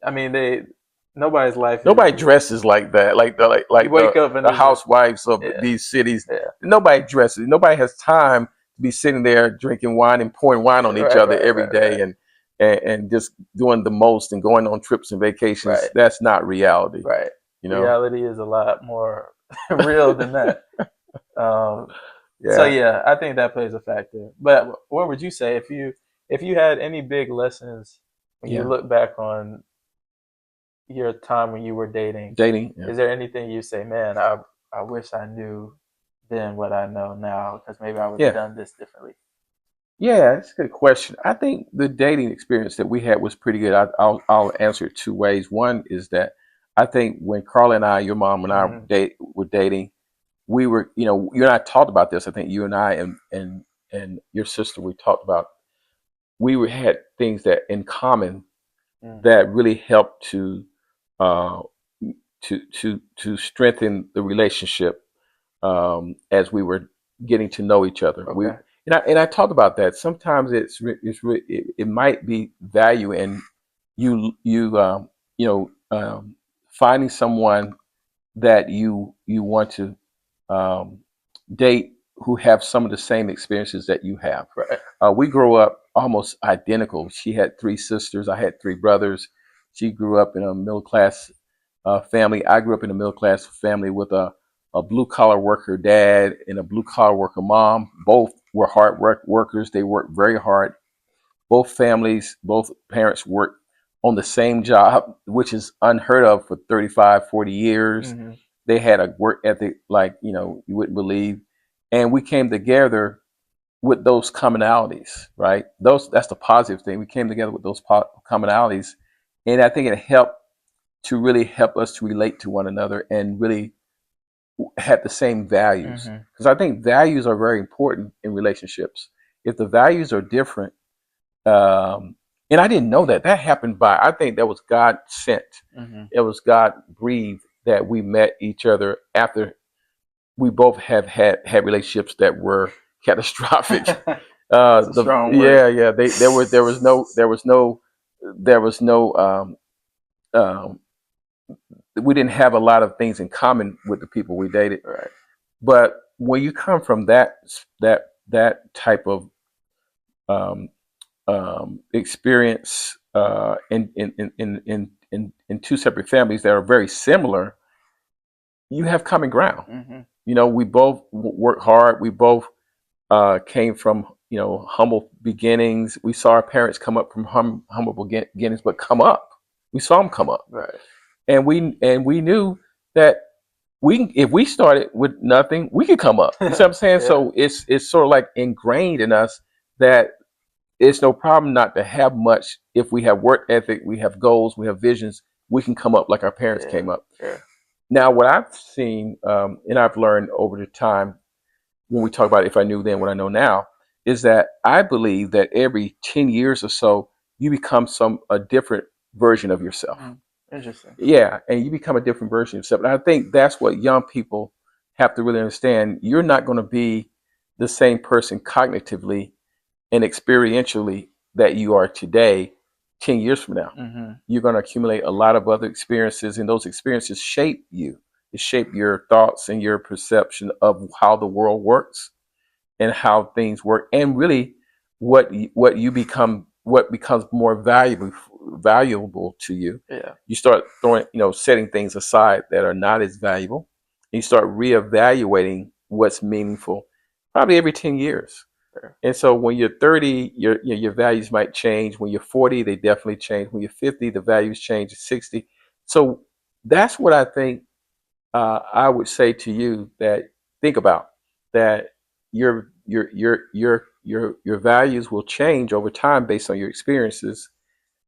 I mean, they nobody's life is. nobody dresses like that. You wake up and The there's a housewives of yeah, these cities. yeah, Nobody dresses. Nobody has time to be sitting there drinking wine and pouring wine on each right, other right, every right, day right, and just doing the most and going on trips and vacations. right, That's not reality. right. You know. Reality is a lot more real than that. Um, so Yeah. yeah, I think that plays a factor. But what would you say if you had any big lessons when you Yeah. look back on your time when you were dating? Dating. Yeah. Is there anything you say, man, I wish I knew then what I know now because maybe I would have Yeah. done this differently. Yeah, that's a good question. I think the dating experience that we had was pretty good. I'll answer it two ways. One is that I think when Carla and I, your mom and I Hmm. were dating, we were, you and I talked about this. I think you and I and your sister, we talked about had things that in common Hmm. that really helped uh, to strengthen the relationship as we were getting to know each other. Okay. And I talk about that. Sometimes it might be value in you finding someone that you want to um, date who have some of the same experiences that you have. Right. We grew up almost identical. She had three sisters. I had three brothers. She grew up in a middle class family. I grew up in a middle class family with a blue collar worker dad and a blue collar worker mom. Both were hard workers. They worked very hard. Both parents worked on the same job, which is unheard of for 35, 40 years. Hmm. They had a work ethic like, you wouldn't believe. And we came together with those commonalities, right? That's the positive thing. We came together with those commonalities. And I think it helped to really help us to relate to one another and really had the same values. Hmm. Because I think values are very important in relationships. If the values are different, and I didn't know that. That happened I think that was God sent. Hmm. It was God breathed that we met each other after we both have had relationships that were catastrophic. That's a strong word. Yeah. There was no um, we didn't have a lot of things in common with the people we dated. Right. But when you come from that type of um, experience in two separate families that are very similar, you have common ground. Hmm. We both work hard. We both came from humble beginnings. We saw our parents come up from humble beginnings, but come up. We saw them come up, Right. and we knew that if we started with nothing, we could come up. You see what I'm saying? Yeah. So it's sort of like ingrained in us that it's no problem not to have much if we have work ethic, we have goals, we have visions. We can come up like our parents Yeah. came up. Yeah. Now, what I've seen and I've learned over the time when we talk about if I knew then what I know now is that I believe that every 10 years or so, you become a different version of yourself. Mm. Interesting. Yeah, and you become a different version of yourself. And I think that's what young people have to really understand. You're not going to be the same person cognitively and experientially that you are today 10 years from now. Hmm. You're going to accumulate a lot of other experiences, and those experiences shape you. It shape your thoughts and your perception of how the world works and how things work, and really what becomes more valuable to you. Yeah. You start setting things aside that are not as valuable, and you start reevaluating what's meaningful probably every 10 years. Fair. And so when you're 30, your values might change. When you're 40, they definitely change. When you're 50, the values change. 60. So that's what I think I would say to you that think about that your values will change over time based on your experiences.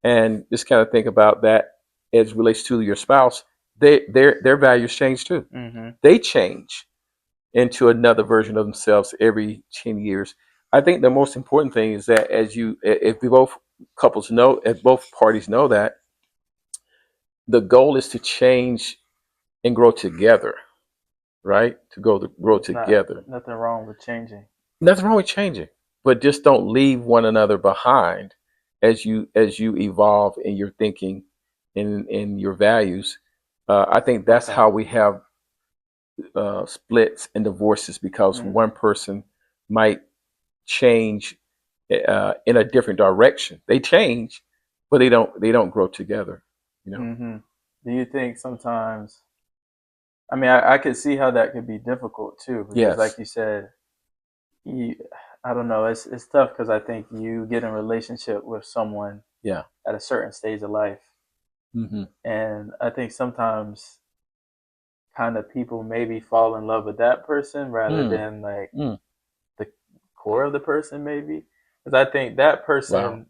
And just kind of think about that as it relates to your spouse. Their values change too. Mm-hmm. They change into another version of themselves every 10 years. I think the most important thing is that if we both couples know, if both parties know that, the goal is to change and grow together, right? Grow It's not together. nothing wrong with changing. Nothing wrong with changing, but just don't leave one another behind as you evolve in your thinking, in your values. I think that's Okay. how we have splits and divorces because Mm. one person might change in a different direction. They change, but they don't grow together. You know. Mm-hmm. Do you think sometimes? I mean, I could see how that could be difficult too, because like Yes. you said, you, I don't know, it's tough because I think you get in a relationship with someone Yeah. at a certain stage of life, Hmm. and I think sometimes kind of people maybe fall in love with that person rather Mm. than like Mm. the core of the person, maybe. Because I think that Wow. person,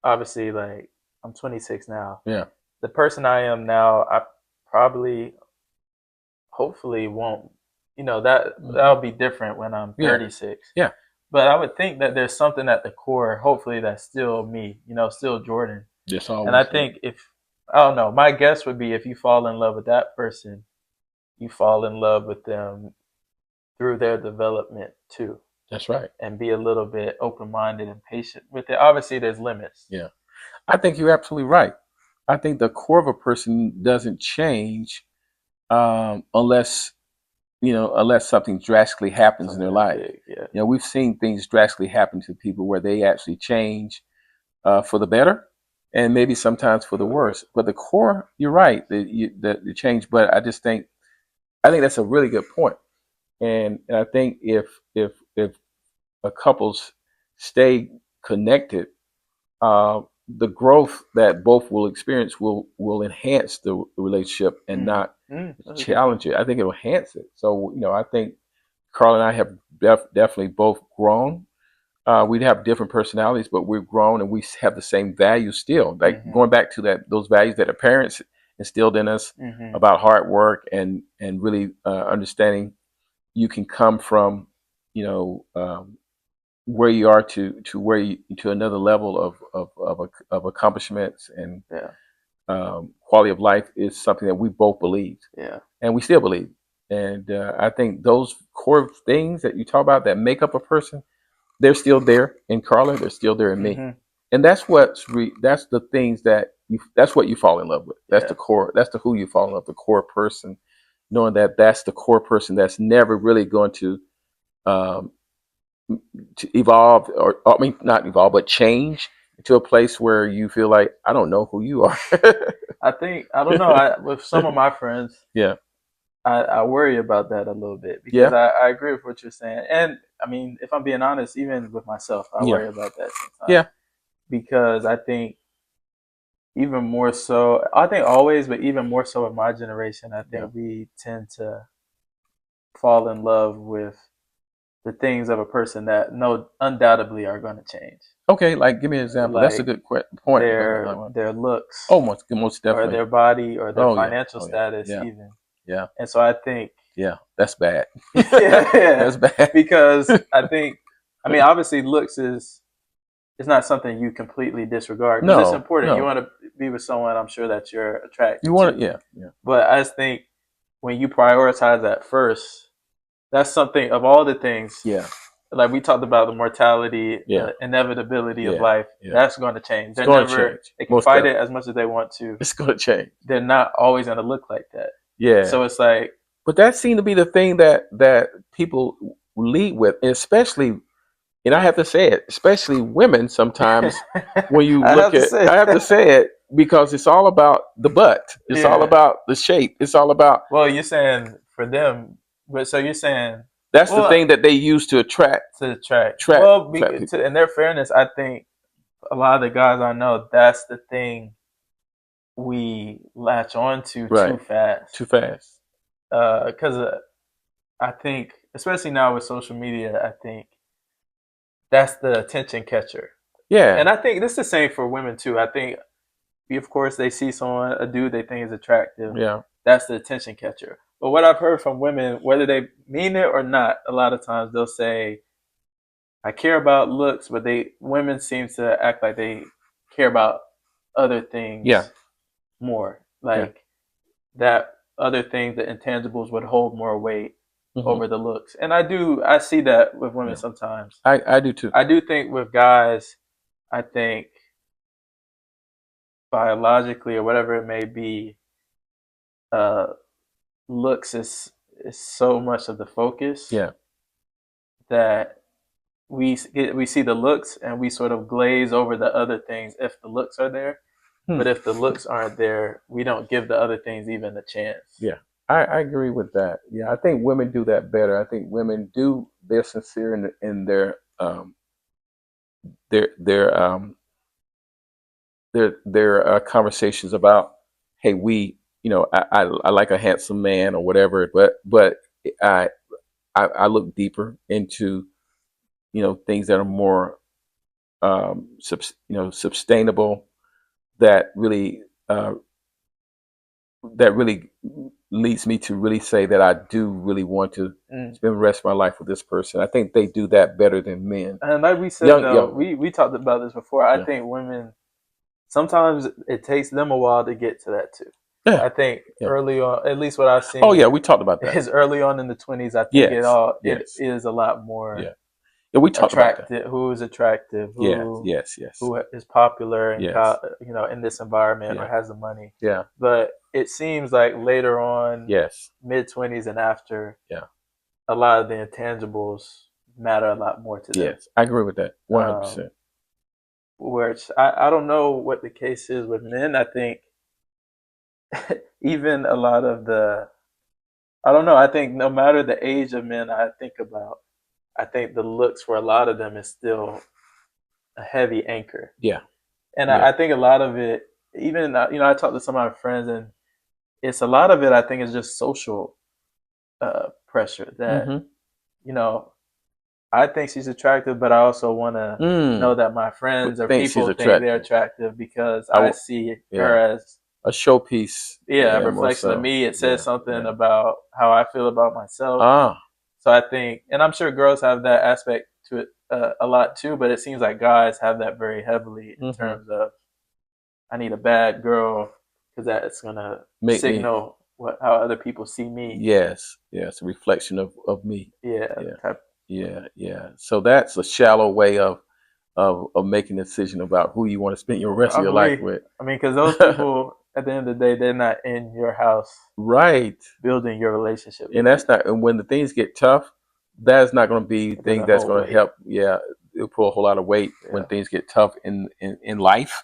obviously, like I'm 26 now. Yeah. The person I am now, I probably, hopefully, won't. That'll Hmm. be different when I'm Yeah. 36. Yeah. But I would think that there's something at the core, hopefully, that's still me. Still Jordan. Just And I always. Yeah. think if I don't know, my guess would be if you fall in love with that person, you fall in love with them through their development too, That's right. and be a little bit open minded and patient with it. Obviously, there's limits. Yeah. I think you're absolutely right. I think the core of a person doesn't change unless something drastically happens in their Something life. big, yeah. We've seen things drastically happen to people where they actually change for the better, and maybe sometimes for the worse. But the core, you're right, the change. But I think that's a really good point, and I think if a couples stay connected, uh, the growth that both will experience will enhance the relationship and Mm. not Mm, that's a good point. challenge it. I think it'll enhance it. So I think Carl and I have definitely both grown. We have different personalities, but we've grown and we have the same values still. Like Mm-hmm. going back to those values that our parents instilled in us Mm-hmm. about hard work and really understanding you can come from, you know, where you are to another level of accomplishments and Yeah. quality of life is something that we both believe Yeah. and we still believe. And I think those core things that you talk about that make up a person, they're still there in Carla. They're still there in me. Mm-hmm. And that's the things that's what you fall in love with. That's the Yeah. core. That's the who you fall in love. The core person, knowing that that's the core person that's never really going um, to evolve, or I mean not evolve, but change to a place where you feel like I don't know who you are. I think I don't know. With some of my friends, Yeah. I worry about that a little bit because Yeah. I agree with what you're saying. And I mean, if I'm being honest, even with myself, I Yeah. worry about that sometimes Yeah. because I think even more so, I think always, but even more so in my generation, I Yeah. think we tend to fall in love with the things of a person that no undoubtedly are going to change, Okay. Like, give me an example. That's a like good point. their Oh, looks most or definitely. their body or their Oh yeah. financial Oh yeah. status Yeah. even. Yeah. And so I think Yeah. That's bad. yeah, yeah, That's bad. because I think I mean obviously looks is it's not something you completely disregard because it's No. important. You No. want to be with someone I'm sure that you're You attracted want to. it? Yeah. Yeah. But I just think when you prioritize that first, that's something of all the things Yeah. like we talked about the mortality, Yeah. inevitability of Yeah. life. Yeah. That's going to change. It's They're going to never. change. They can Most fight it definitely. as much as they want to. It's going to change. They're not always going to look like that. Yeah. So it's like, But that seemed to be the thing that people lead with, and especially, and I have to say it, especially women sometimes when you I look have to at, say, I have to say it because it's all about the butt. It's all yeah. about the shape. It's all about, Well, you're saying for them, but so you're saying, that's the well, thing that they use to to attract. attract, Well, attract people. in their fairness, I think a lot of the guys I know, that's the thing we latch on to too Right. fast. Too fast. Because I think, especially now with social media, I think that's the attention catcher. And Yeah. I think this is the same for women too. I think of course they see someone, a dude they think is attractive. Yeah. That's the attention catcher. But what I've heard from women, whether they mean it or not, a lot of times they'll say, "I care about looks," but women seem to act like they care about other Yeah. things more. Yeah. Like that other things, the intangibles would hold more weight Hmm. over the looks. And I see that with women Yeah. sometimes. I do too. I do think with guys, I think biologically or whatever it may be, uh, looks is so much of the focus Yeah. that we see the looks and we sort of glaze over the other things if the looks are there. Hmm. But if the looks aren't there, we don't give the other things even a chance. Yeah. I agree with that. Yeah, I think women do that better. I think women do. They're sincere in their their um their conversations about, hey, I like a handsome man or whatever, but I, I look deeper into things that are more sustainable, that really uh, that really leads me to really say that I do really want to Mm. spend the rest of my life with this person. I think they do that better than men. And like we said Young, though, young, we talked about this before. I yeah, think women sometimes it takes them a while to get to that too. yeah, I think yeah. early on, at least what I've Oh yeah, seen we talked about that. is early on in the 20s. I think Yes, it yes, is a lot more yeah, yeah. We talked about that. attractive. Who is attractive? Yes, yes, yes, Who is popular and yes, in this environment or yeah, has the money. yeah, But it seems like later on, yes, mid 20s and after, yeah, a lot of the intangibles matter a lot more to them. yes. I agree with that 100%. Um, which I don't know what the case is with men. I think even a lot of the I don't know. I think no matter the age of men I think about, I think the looks for a lot of them is still a heavy anchor. Yeah, And yeah. I think a lot of it, even I talked to some of my friends, and it's a lot of it. I think is just social pressure that Mm-hmm. you know I think she's attractive, but I also want to Mm. know that my friends or Think she's people think they're attractive. attractive because I I w- see her yeah, as a showpiece. a Yeah, more reflection of so. me. It says Yeah, something yeah. about how I feel about myself. Ah, So I think, and I'm sure girls have that aspect to it a lot too, but it seems like guys have that very heavily in mm-hmm. terms of I need a bad girl because that's gonna Make me. signal how other people see me. Yes, yes. A reflection of me. Yeah, Yeah, type. yeah, yeah. So that's a shallow way of making a decision about who you want to spend your rest of your life Probably. with. I mean, because those people at the end of the day, they're not in your house Right. building your relationship And with you. that's not. And when the things get tough, that's not going to be It things doesn't that's hold going to weight. help. Yeah, it'll pull a whole lot of weight when Yeah. things get tough in life.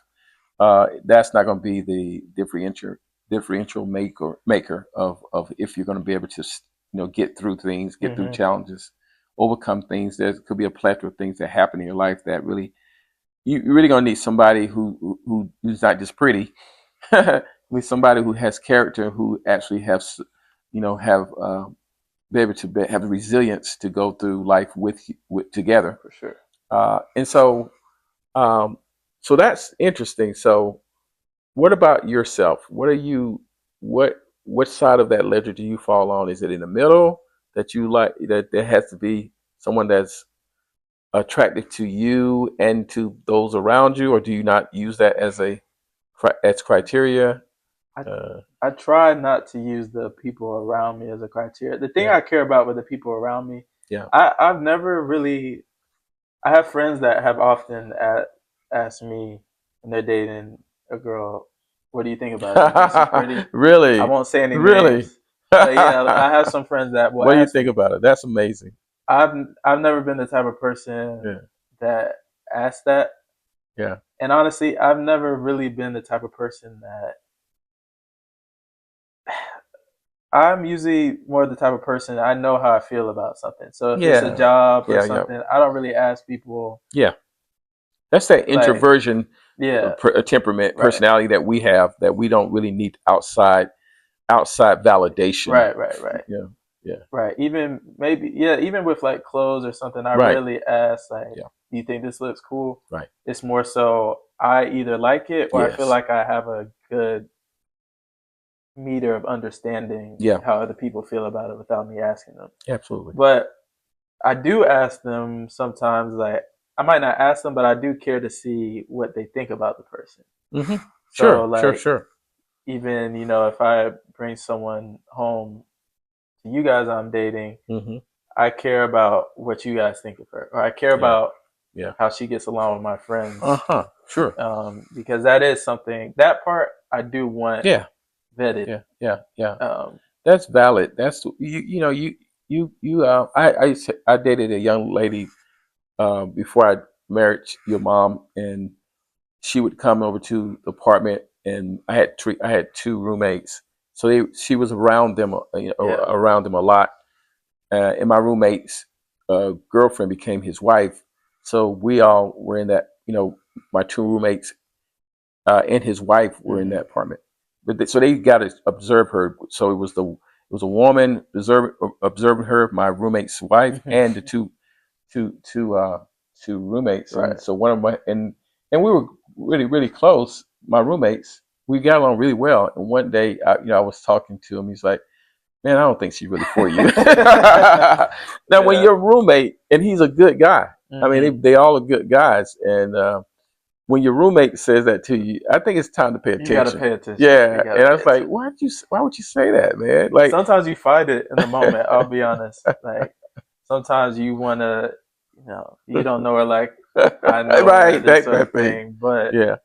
That's not going to be the differential maker of if you're going to be able to get through things, get through Hmm. challenges, overcome things. There could be a plethora of things that happen in your life that really you're really going to need somebody who's not just pretty. With somebody who has character, who actually has have be able to have the resilience to go through life with together. For sure. And um, so that's interesting. So what about yourself? What are you? What side of that ledger do you fall on? Is it in the middle that you like that there has to be someone that's attractive to you and to those around you, or do you not use that as criteria? I Uh, I try not to use the people around me as a criteria. The thing yeah, I care about with the people around me, yeah. I've never really. I have friends that have often asked me when they're dating a girl, "What do you think about her? Do you think she's pretty?" I Really, won't say any really. names, but yeah, I What have some friends that will do you ask think me. about it? That's amazing. I've I've never been the type of person Yeah, that asks that, yeah. and honestly, I've never really been the type of person that I'm usually more the type of person I know how I feel about something. So if it's a Yeah, job or yeah, yeah, something, I don't really ask people yeah. That's that like, introversion yeah, temperament, right, personality that we have that we don't really need outside validation. right, Yeah, yeah, right. Even maybe, yeah, even with like clothes or something, I right. rarely ask like, Yeah, "Do you think this looks cool?" right. It's more so I either like it or I feel Yes. like I have a good meter of understanding Yeah. how other people feel about it without me asking them. Absolutely. But I do ask them sometimes, like, I might not ask them, but I do care to see what they think about the person. Mm-hmm. So, Sure. Sure. like, Sure. even, if I bring someone home to you guys I'm dating, Mm-hmm. I care about what you guys think of her, or I care Yeah. about Yeah. how she gets along with my Uh friends, huh. Sure. because that is something, that part I do want Yeah. vetted. Yeah. Yeah. Yeah. Um, That's valid. That's I dated a young lady before I married your mom, and she would come over to the apartment, and I had two roommates, so she was around them, yeah. around them a lot, and my roommate's girlfriend became his wife, so we all were in that. My two roommates and his wife were in Mm-hmm. that apartment, so they got to observe her. So it was a woman observing her, my roommate's wife, and the Mm-hmm. two roommates, and Right. so one of my and we were really really close. My roommates, we got along really well. And one day, I was talking to him. He's like, "Man, I don't think she's really for you." Now, when Yeah. your roommate, and he's a good guy. I mean, Mm-hmm. they all are good guys, and when your roommate says that to you, I think it's time to pay You got to attention. pay attention. You Yeah, got to and I pay was like, attention. why would you say that, man? Like, Sometimes you fight it in the moment. I'll be honest. Like, sometimes you want to, you don't know her like I know her, right, this sort that of thing. thing. But, Yeah,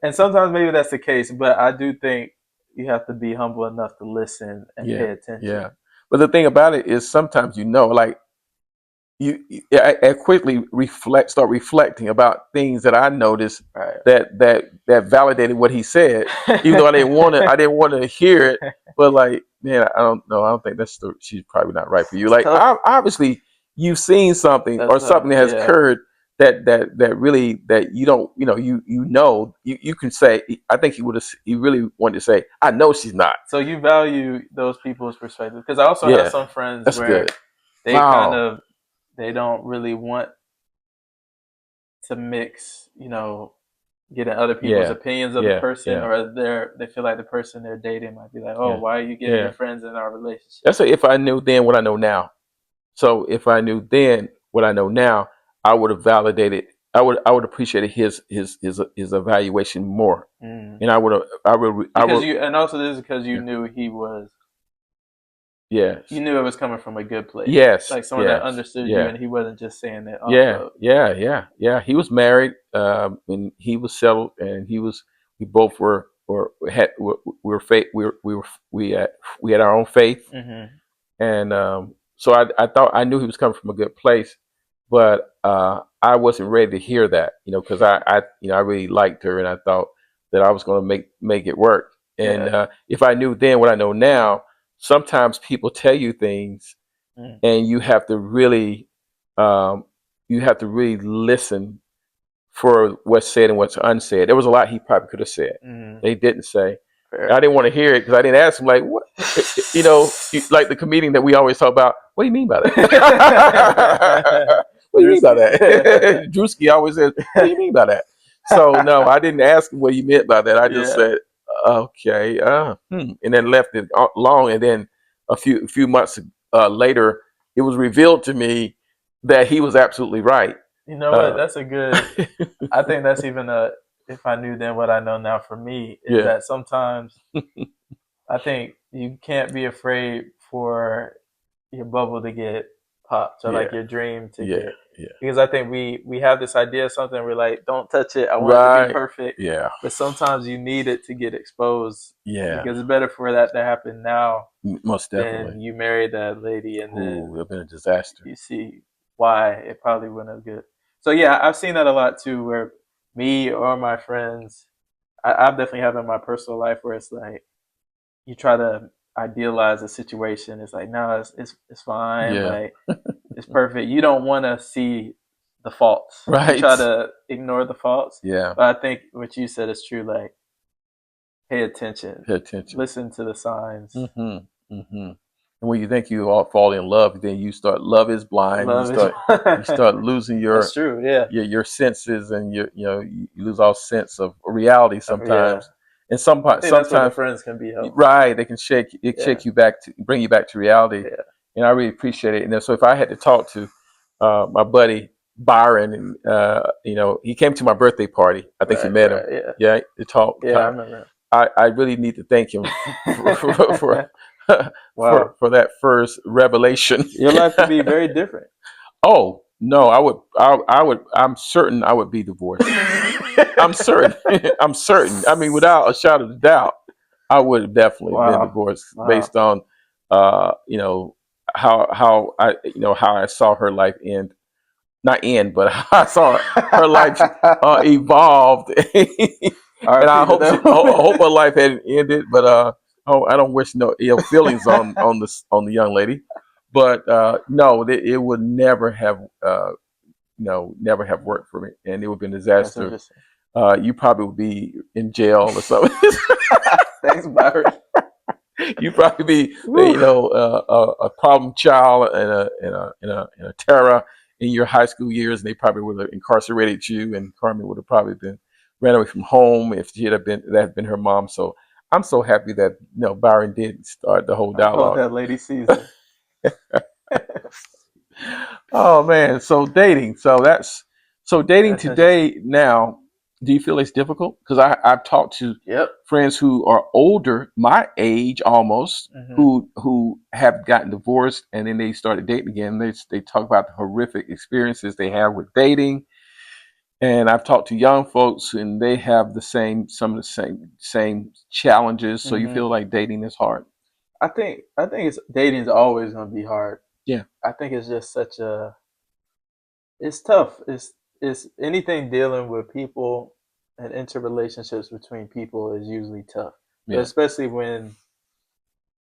and sometimes maybe that's the case, but I do think you have to be humble enough to listen and yeah, pay yeah. attention. But the thing about it is, sometimes like I quickly start reflecting about things that I noticed Right. that validated what he said, even though I didn't want to hear it. But like, man, I don't know. I don't think she's probably not right for you. It's Like, tough. obviously, you've seen something That's or tough. something that has Yeah. occurred that really that you don't, you can say. I think he really wanted to say, I know she's not. So you value those people's perspective, because I also have Yeah, some friends that's where good. they kind Oh, of they don't really want to mix, getting other people's yeah, opinions of the yeah, person, yeah, or they feel like the person they're dating might be like, oh, yeah, why are you getting your yeah. friends in our relationship? That's if I knew then what I know now. So if I knew then what I know now, I would have validated. I would appreciate his evaluation more, Mm. and I Because would you, and also this is because you yeah, knew you yes, knew it was coming from a good place, yes, like someone that yes, understood you, yeah, and he wasn't just saying it off yeah, of. yeah, yeah, yeah. He was married, and he was settled, and we both were faith we had our own faith, Mm-hmm. and so I thought I knew he was coming from a good place, but I wasn't ready to hear that, because I really liked her, and I thought that I was going to make it work. And Yeah. if I knew then what I know now, sometimes people tell you things, Mm. and um, you have to really listen for what's said and what's unsaid. There was a lot he probably could have said. Mm. They didn't say. Fair. I didn't want to hear it because I didn't ask him. Like, what? Like the comedian that we always talk about. What do you mean by that? What do you mean by Drewski. that? Drewski always says, "What do you mean by that?" So no, I didn't ask him what he meant by that. I just Yeah. said, "Okay," and then left it long. And then a few months later, it was revealed to me that he was absolutely right. You know what? Uh, That's a good. I think that's even a. If I knew then what I know now, for me is yeah, that sometimes I think you can't be afraid for your bubble to get popped, or like yeah, your dream to yeah, get, yeah. because I think we have this idea of something, we're like, don't touch it, I want it to be Right. perfect. Yeah. But sometimes you need it to get exposed, Yeah. because it's better for that to happen now Most definitely. than you marry that lady and Ooh, then it'd been a disaster. you see why it probably wouldn't have good. So yeah, I've seen that a lot too, where me or my friends, I've definitely have in my personal life where it's like you try to idealize a situation. It's like, no, it's fine. Yeah. Like, it's perfect. You don't want to see the faults. You Right. try to ignore the faults. Yeah. But I think what you said is true. Like, pay attention, Pay attention. listen to the signs. Mm-hmm. Mm-hmm. And when you think you all fall in love, then you start love is blind. Love is You start losing that's true. Yeah, your senses, and you lose all sense of reality yeah. sometimes. And I think that's where the sometimes, friends can be helpful. right, they can Yeah, shake you back to bring you back to reality. yeah. And I really appreciate it. And then, so if I had to talk to my buddy Byron, and he came to my birthday party. I think you Right, met him. right. Yeah, Yeah, to talk. yeah. I remember. I really need to thank him for Wow, for that first revelation. your life would be very different. Oh no, I would I'm certain I would be divorced. I'm certain. I'm certain. I mean, without a shadow of doubt, I would have definitely been Wow, divorced wow. based on, how I saw her life end, not end, but how I saw her life evolved, and R.P. to that I woman. hope her life hadn't ended, but I don't wish no ill feelings on the young lady, but no, it would never have never have worked for me, and it would be a That's disaster. interesting. You probably would be in jail or something. Thanks, Byron. You probably be, Woo. a problem child and a terror in your high school years, and they probably would have incarcerated you, and Carmen would have probably been ran away from home if she had been her mom. So I'm so happy that Byron did start the whole I hope dialogue. that lady sees this. Oh man, so dating That's interesting. today now. Do you feel it's difficult? Because I've talked to Yep. friends who are older, my age almost, Hmm. who have gotten divorced and then they started dating again. They talk about the horrific experiences they have with dating. And I've talked to young folks and they have some of the same challenges. So you Hmm. feel like dating is hard. I think it's dating's always gonna be hard. Yeah. I think it's just such a it's tough. It's anything dealing with people and interrelationships between people is usually tough. But Yeah. especially when,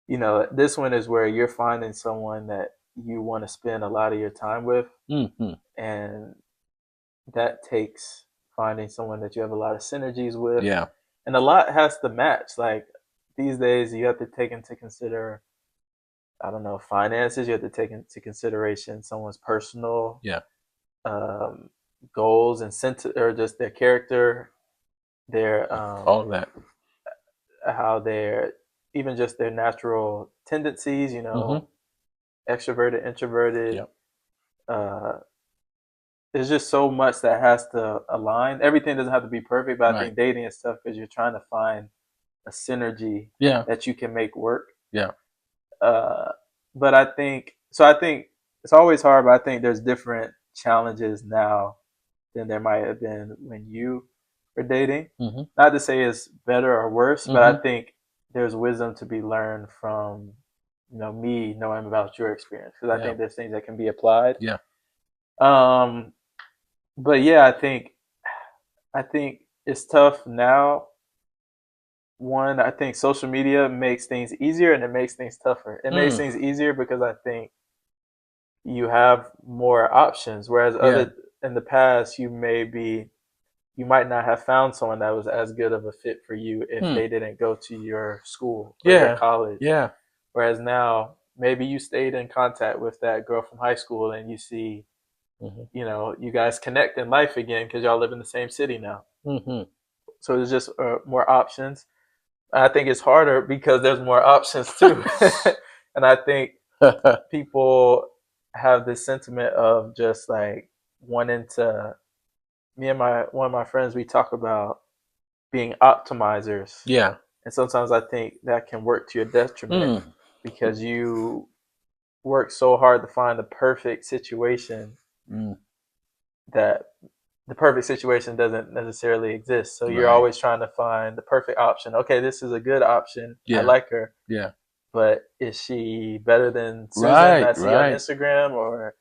this one is where you're finding someone that you want to spend a lot of your time with, Hmm. and that takes finding someone that you have a lot of synergies with, Yeah. and a lot has to match. Like these days, you have to take into consider, I don't know, finances. You have to take into consideration someone's personal Yeah. um, goals and or just their character, their All of that. how they're even just their natural tendencies. Hmm. Extroverted, introverted. Yeah. Uh, there's just so much that has to align. Everything doesn't have to be perfect, but I Right. think dating is tough because you're trying to find a synergy Yeah. that you can make work. Yeah. Uh, but I think so. I think it's always hard, but I think there's different challenges now than there might have been when you were dating. Hmm. Not to say it's better or worse, but I Hmm. think there's wisdom to be learned from me knowing about your experience, because I Yeah. think there's things that can be applied. Yeah. Um, but yeah, I think it's tough now. One, I think social media makes things easier and it makes things tougher. It makes Mm. things easier because I think you have more options, whereas Yeah. other in the past you might not have found someone that was as good of a fit for you if Hmm. they didn't go to your school or your Yeah. college. Yeah. Whereas now, maybe you stayed in contact with that girl from high school and you see, Hmm. you guys connect in life again because y'all live in the same city now. Hmm. So there's just more options. I think it's harder because there's more options too. And I think people have this sentiment of just like wanting to, me and one of my friends, we talk about being optimizers. Yeah. And sometimes I think that can work to your detriment Mm. because you work so hard to find the perfect situation Mm. that the perfect situation doesn't necessarily exist. So you're Right. always trying to find the perfect option. Okay, this is a good option. I Yeah. like her, Yeah. but is she better than Susan Right. I see on Right. Instagram? Or,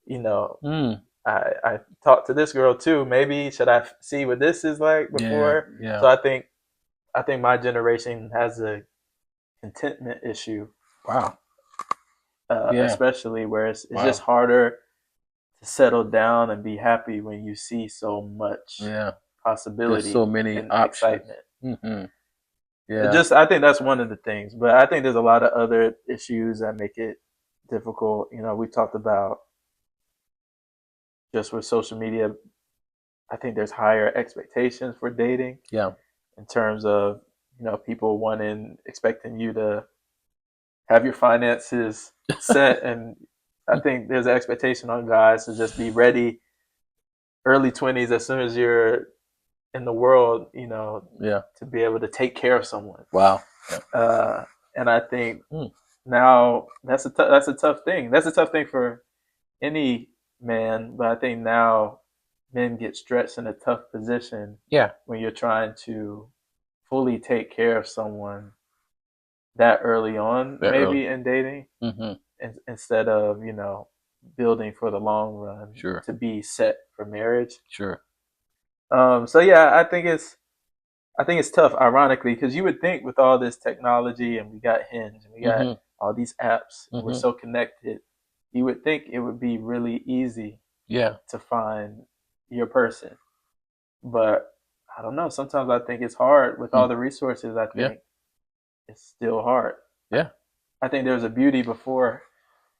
you know, Mm. I talked to this girl too. Maybe should I see what this is like Yeah. before? Yeah. So I think my generation has a contentment issue, Wow. Yeah. especially where it's just Wow. harder to settle down and be happy when you see so much Yeah. There's possibility so many and options. excitement. Hmm. Yeah. I think that's one of the things, but I think there's a lot of other issues that make it difficult. We talked about just with social media. I think there's higher expectations for dating. Yeah. In terms of people expecting you to have your finances set, and I think there's an expectation on guys to just be ready early 20s as soon as you're in the world, Yeah. to be able to take care of someone. Wow. Yeah. And I think now that's a tough thing. That's a tough thing for any man, but I think now men get stretched in a tough position. Yeah. When you're trying to fully take care of someone that early on, maybe in dating, instead of building for the long run. Sure. To be set for marriage. Sure. So yeah, I think it's tough, ironically, because you would think with all this technology and we got Hinge and we got all these apps and we're so connected, you would think it would be really easy to find your person. But I don't know. Sometimes I think it's hard with all the resources. I think it's still hard. Yeah. I think there was a beauty before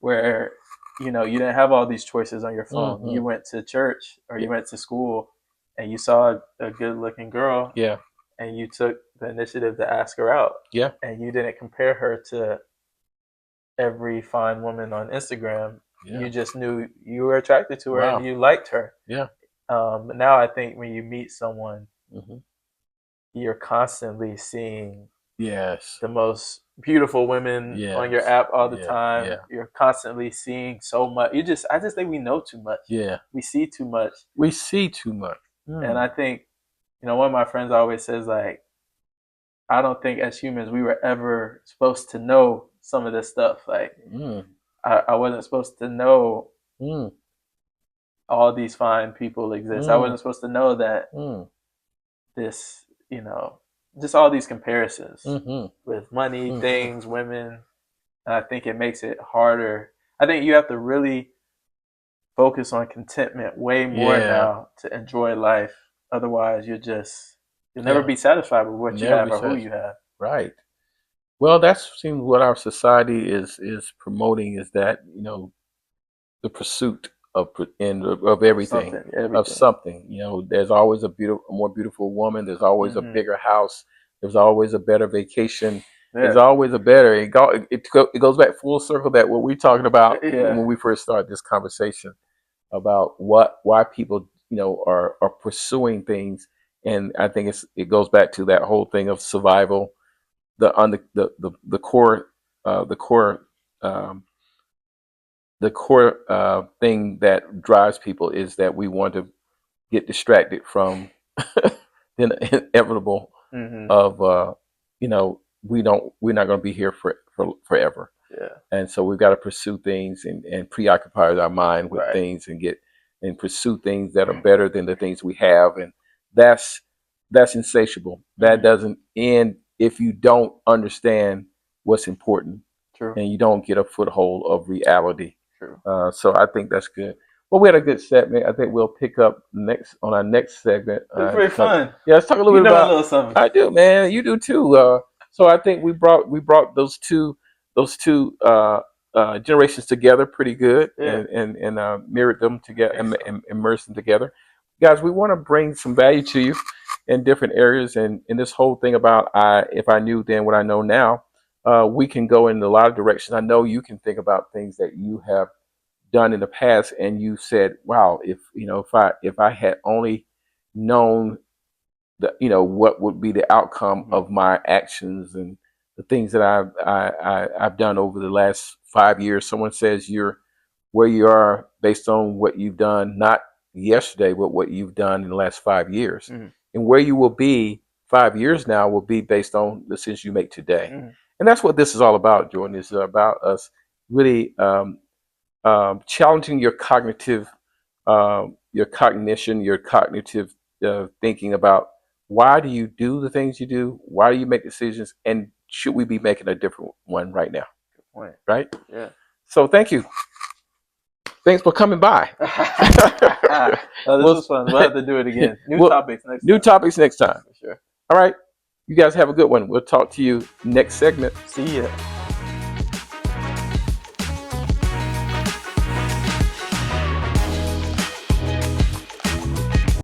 where, you didn't have all these choices on your phone. You went to church or you went to school and you saw a good looking girl. Yeah. And you took the initiative to ask her out. Yeah. And you didn't compare her to every fine woman on Instagram. Yeah. You just knew you were attracted to her and you liked her. Yeah. Now I think when you meet someone, you're constantly seeing the most beautiful women on your app all the time. Yeah. You're constantly seeing so much. I just think we know too much. Yeah. We see too much. And I think, one of my friends always says, like, I don't think as humans we were ever supposed to know some of this stuff. Like, I wasn't supposed to know all these fine people exist. I wasn't supposed to know that this, just all these comparisons with money, things, women. And I think it makes it harder. I think you have to really focus on contentment way more now to enjoy life. Otherwise, you'll never be satisfied with what you have or who you have. Right. Well, that seems what our society is promoting, is that the pursuit of everything, of something. There's always a more beautiful woman. There's always a bigger house. There's always a better vacation. Yeah. There's always a better. It goes back full circle that what we're talking about when we first started this conversation about why people are pursuing things. And I think it goes back to that whole thing of survival. The core thing that drives people is that we want to get distracted from the inevitable of we're not going to be here forever. Yeah. And so we've got to pursue things and preoccupy our mind with things and pursue things that are better than the things we have. And that's insatiable. That doesn't end if you don't understand what's important. True. And you don't get a foothold of reality. True. So I think that's good. Well, we had a good segment. I think we'll pick up on our next segment. It's very fun. Yeah, let's talk a little bit about. A little something. I do, man. You do too. So I think we brought those two generations together pretty good, and mirrored them together and immersed them together. Guys, we want to bring some value to you in different areas, and in this whole thing about if I knew then what I know now, we can go in a lot of directions. I know you can think about things that you have done in the past, and you said, "Wow, if I had only known what would be the outcome of my actions and the things that I've done over the last 5 years." Someone says you're where you are based on what you've done, not yesterday, but what you've done in the last 5 years, and where you will be 5 years now will be based on the decisions you make today. And that's what this is all about, Jordan. It's about us really challenging your cognition, your cognitive thinking about why do you do the things you do? Why do you make decisions? And should we be making a different one right now? Good point. Right? Yeah. So thank you. Thanks for coming by. This was fun. We'll have to do it again. New topics next time. New topics next time. For sure. All right. You guys have a good one. We'll talk to you next segment. See ya.